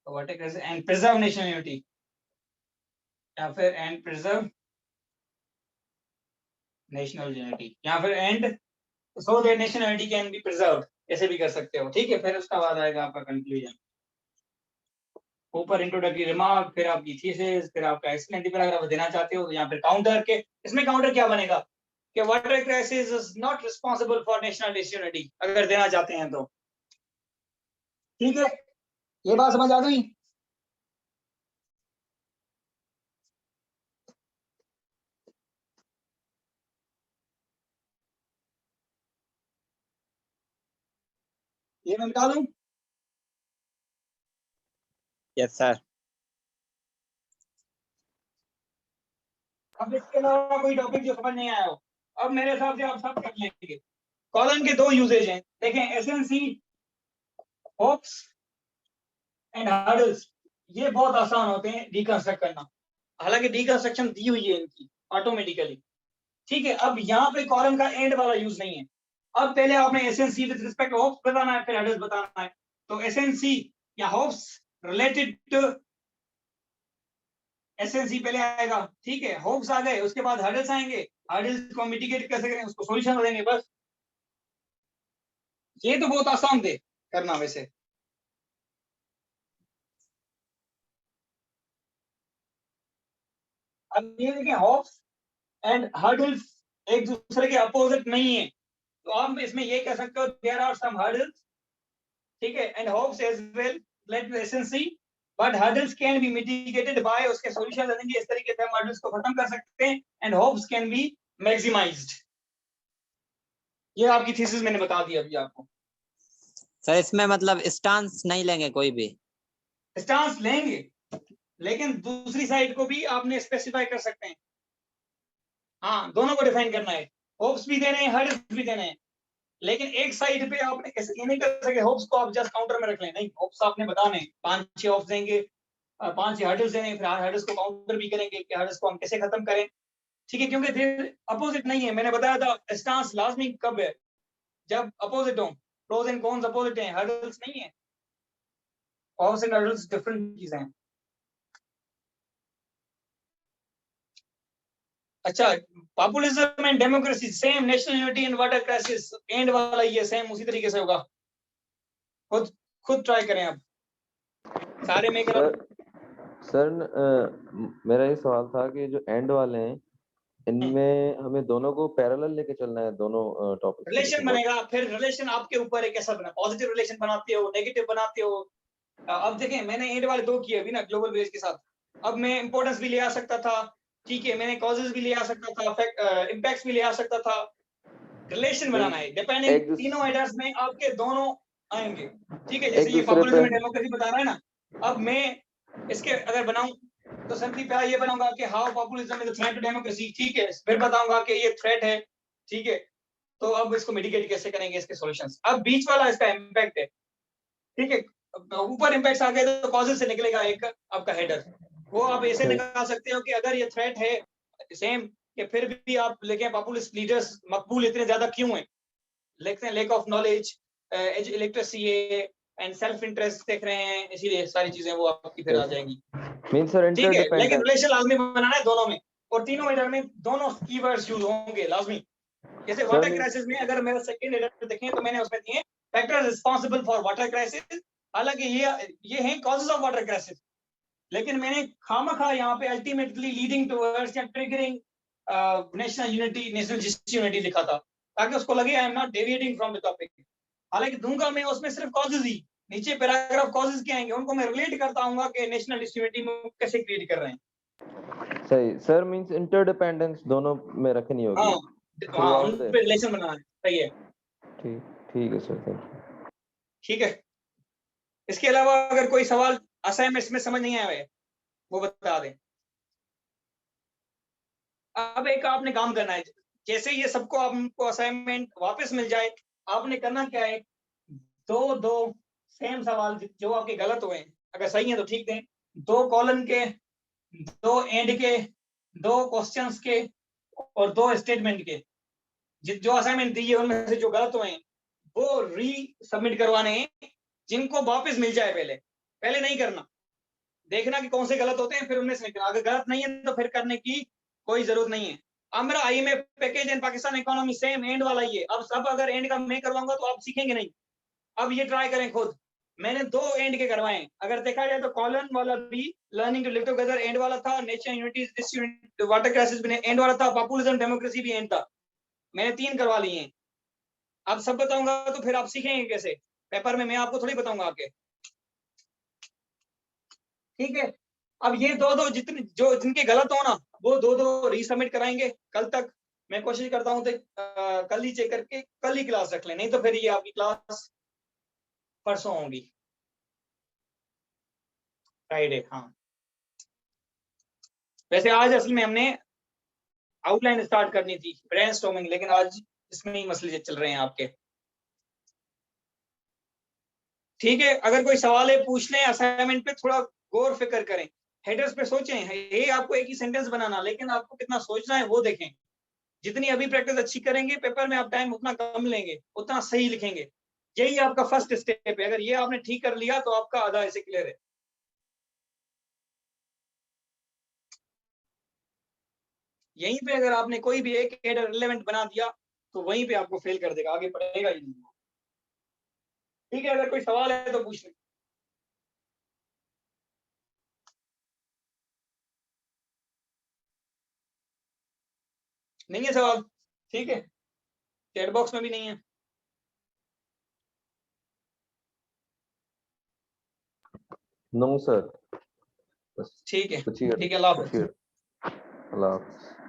S1: water crisis and preserve national unity, या फिर एंड प्रिजर्व नेशनल यूनिटी, या फिर and so that national unity can be preserved, ऐसे भी कर सकते हो। ठीक है, फिर उसका बाद आएगा आपका कंक्लूजन, ऊपर इंट्रोडक्टरी रिमार्क, फिर आपकी थीसिस, फिर आपका एक्सप्लेनेटरी पैराग्राफ देना चाहते हो तो यहाँ फिर काउंटर के। इसमें काउंटर क्या बनेगा कि water crisis is not responsible for national disunity, अगर देना चाहते हैं तो। ठीक है, ये बात समझ आ गई? ये मैं बता दूं।
S5: Yes sir.
S1: अब इसके अलावा कोई टॉपिक जो समझ नहीं आया हो, अब मेरे हिसाब से आप सब कर लेंगे। कॉलन के 2 यूजेज हैं, देखें, एसएनसी होप्स एंड हर्डल्स। ये बहुत आसान होते हैं रिकंस्ट्रक्ट करना, हालांकि रिकंस्ट्रक्शन दी हुई है इनकी, ऑटोमेटिकली। ठीक है, अब यहाँ पे कॉलम का एंड वाला यूज नहीं है। अब पहले आपने SNC with respect to hopes बताना है, फिर हर्डल्स बताना है। तो एसएनसी या होप्स रिलेटेड टू एसएनसी पहले आएगा। ठीक है, होप्स आ गए, उसके बाद हर्डल्स आएंगे। हर्डल्स को मिटिगेट कैसे करें, उसको सॉल्यूशन देंगे, बस। ये तो बहुत आसान थे करना वैसे। अब ये देखें, होप्स एंड हर्डल्स एक दूसरे के अपोजिट नहीं है, तो आप इसमें ये कह सकते हो देयर आर सम हर्डल्स, ठीक है, and hopes as well let SNC, but hurdles can be mitigated by, उसके सॉल्यूशन देंगे, इस तरीके से हम हर्डल्स को खत्म कर सकते हैं, and hopes can be maximised. ये आपकी थीसिस मैंने बता दी अभी आपको।
S5: सर इसमें मतलब स्टांस नहीं लेंगे कोई भी?
S1: स्टांस लेंगे, लेकिन दूसरी साइड को भी आपने स्पेसिफाई कर सकते हैं। हाँ, दोनों को डिफाइन करना है, होप्स भी देने हैं, हर्डल्स भी देने हैं, लेकिन एक साइड पे आपने कैसे ये नहीं कर सके होप्स को आप जस्ट काउंटर में रख लें, नहीं, होप्स आपने बताने 5-6 होप्स देंगे, 5-6 हर्डल्स देने, फिर हर्डल्स को काउंटर भी करेंगे कि हर्डल्स को हम कैसे खत्म करें। ठीक है, क्योंकि फिर अपोजिट नहीं है। मैंने बताया था स्टांस लाजमी कब है, जब अपोजिट हो, प्रोज एंड कॉन्स अपोजिट हैं, हर्डल्स नहीं है। होप्स एंड हर्डल्स डिफरेंट चीजें हैं। अच्छा, populism and democracy same, national unity and water crisis and वाला ये सेम उसी तरीके से होगा। खुद ट्राई करें आप सारे में।
S3: सर मेरा ये सवाल था कि जो एंड वाले हैं इनमें हमें दोनों को पैरेलल लेके चलना है, दोनों टॉपिक।
S1: रिलेशन बनेगा, फिर रिलेशन आपके ऊपर है कैसा बना, पॉजिटिव रिलेशन बनाते हो, नेगेटिव बनाते हो। अब देखें, मैंने एंड वाले 2 किए अभी ना ग्लोबल विलेज के साथ। अब मैं इंपॉर्टेंस भी ले आ सकता था, ठीक है, मैंने कॉजेस भी ले आ सकता था, इम्पैक्ट्स भी ले आ सकता था। रिलेशन बनाना है, डिपेंडिंग तीनों हेडर्स में आपके दोनों आएंगे। ठीक है, जैसे ये पॉपुलिज्म एंड डेमोक्रेसी बता रहा है ना, अब मैं इसके अगर बनाऊं तो सिंपली पहले ये बनाऊंगा कि how populism is a threat to democracy. ठीक है, फिर बताऊंगा कि ये थ्रेट है। ठीक है, तो अब इसको मिटिगेट कैसे करेंगे, इसके सॉल्यूशंस। अब बीच वाला इसका इम्पैक्ट है। ठीक है, ऊपर इम्पैक्ट आ गए तो कॉजेस से निकलेगा एक आपका हेडर, वो आप ऐसे निकाल सकते हो कि अगर ये थ्रेट है सेम, कि फिर भी आप लेके पॉपुलिस्ट लीडर्स मकबूल इतने ज्यादा क्यों हैं, लिखते हैं lack of knowledge, illiteracy and self interest देख रहे हैं, इसीलिए सारी चीजें वो आपकी फिर आ जाएंगी। ठीक है, लेकिन रिलेशन लाजमी बनाना है दोनों में, और तीनों हेडर में दोनों कीवर्ड्स यूज होंगे लाजमी। जैसे वाटर क्राइसिस में अगर मेरा सेकंड हेडर देखें तो मैंने उसमें दिए factors responsible for water crisis, हालांकि ये हैं कॉजेस ऑफ वाटर क्राइसिस, लेकिन मैंने खामखा यहाँ पे अल्टीमेटली लीडिंग टुवर्ड्स या triggering national unity, national justice unity लिखा था, ताकि उसको लगे I am not deviating from the topic. हालांकि दूंगा मैं उसमें सिर्फ कॉजेज ही, नीचे पैराग्राफ कॉजेज के आएंगे, उनको मैं रिलेट करता हूँ कि नेशनल यूनिटी में कैसे क्रिएट कर रहे हैं।
S3: सही सर, मींस इंटरडिपेंडेंस दोनों में रखनी होगी।
S1: हाँ, उन पे रिलेशन बनाना है। सही है,
S3: ठीक है सर, थैंक यू।
S1: ठीक है, इसके अलावा अगर कोई सवाल असाइनमेंट्स में समझ नहीं आया है वो बता दें। अब एक आपने काम करना है, जैसे ये सबको आपको असाइनमेंट वापस मिल जाए, आपने करना क्या है, दो सेम सवाल जो आपके गलत हुए, अगर सही है तो ठीक दें, 2 कॉलम के, 2 एंड के, 2 क्वेश्चंस के और 2 स्टेटमेंट के, जो असाइनमेंट दी है उनमें से जो गलत हुए हैं वो री सबमिट करवाने हैं, जिनको वापस मिल जाए। पहले नहीं करना, देखना कि कौन से गलत होते हैं, फिर उनमें से निकलना। अगर गलत नहीं है तो फिर करने की कोई जरूरत नहीं है। अब मेरा IMF package and Pakistan economy same and वाला ही है। अब सब अगर एंड का मैं करवाऊंगा तो आप सीखेंगे नहीं। अब ये ट्राई करें खुद, मैंने 2 एंड के करवाए, अगर देखा जाए तो कॉलन वाला भी learning to live together and वाला था, नेशनल यूनिटी वाटर क्राइसिस भी एंड वाला था, पॉपुलिज्म डेमोक्रेसी भी एंड था। मैंने 3 करवा लिए हैं। अब सब बताऊंगा तो फिर आप सीखेंगे कैसे, पेपर में मैं आपको थोड़ी बताऊंगा आके। ठीक है, अब ये 2 जितने जो जिनके गलत हो ना, वो 2 रीसबमिट कराएंगे कल तक। मैं कोशिश करता हूँ तो कल ही चेक करके कल ही क्लास रख लें, नहीं तो फिर ये आपकी क्लास परसों होगी, फ्राइडे। हाँ, वैसे आज असल में हमने आउटलाइन स्टार्ट करनी थी, ब्रेनस्टॉर्मिंग, लेकिन आज इसमें ही मसले चल रहे हैं आपके। ठीक है, अगर कोई सवाल है पूछ लें, असाइनमेंट पे थोड़ा गौर फिक्र करें, हेडर्स पे सोचें, ये आपको एक ही सेंटेंस बनाना, लेकिन आपको कितना सोचना है वो देखें। जितनी अभी प्रैक्टिस अच्छी करेंगे, पेपर में आप टाइम उतना कम लेंगे, उतना सही लिखेंगे। यही आपका फर्स्ट स्टेप है। अगर ये आपने ठीक कर लिया तो आपका आधा ऐसे क्लियर है। यहीं पे अगर आपने कोई भी एक हेडर रिलेवेंट बना दिया तो वहीं पे आपको फेल कर देगा, आगे पढ़ेगा ही नहीं। ठीक है, अगर कोई सवाल है तो पूछ लें। नहीं है सवाल? ठीक है, चैट बॉक्स में भी नहीं है।
S3: नो सर, बस
S1: ठीक है,
S3: पूछिए
S1: ठीक है, अल्लाह हाफ़िज़।
S3: पूछिए। अल्लाह हाफ़िज़।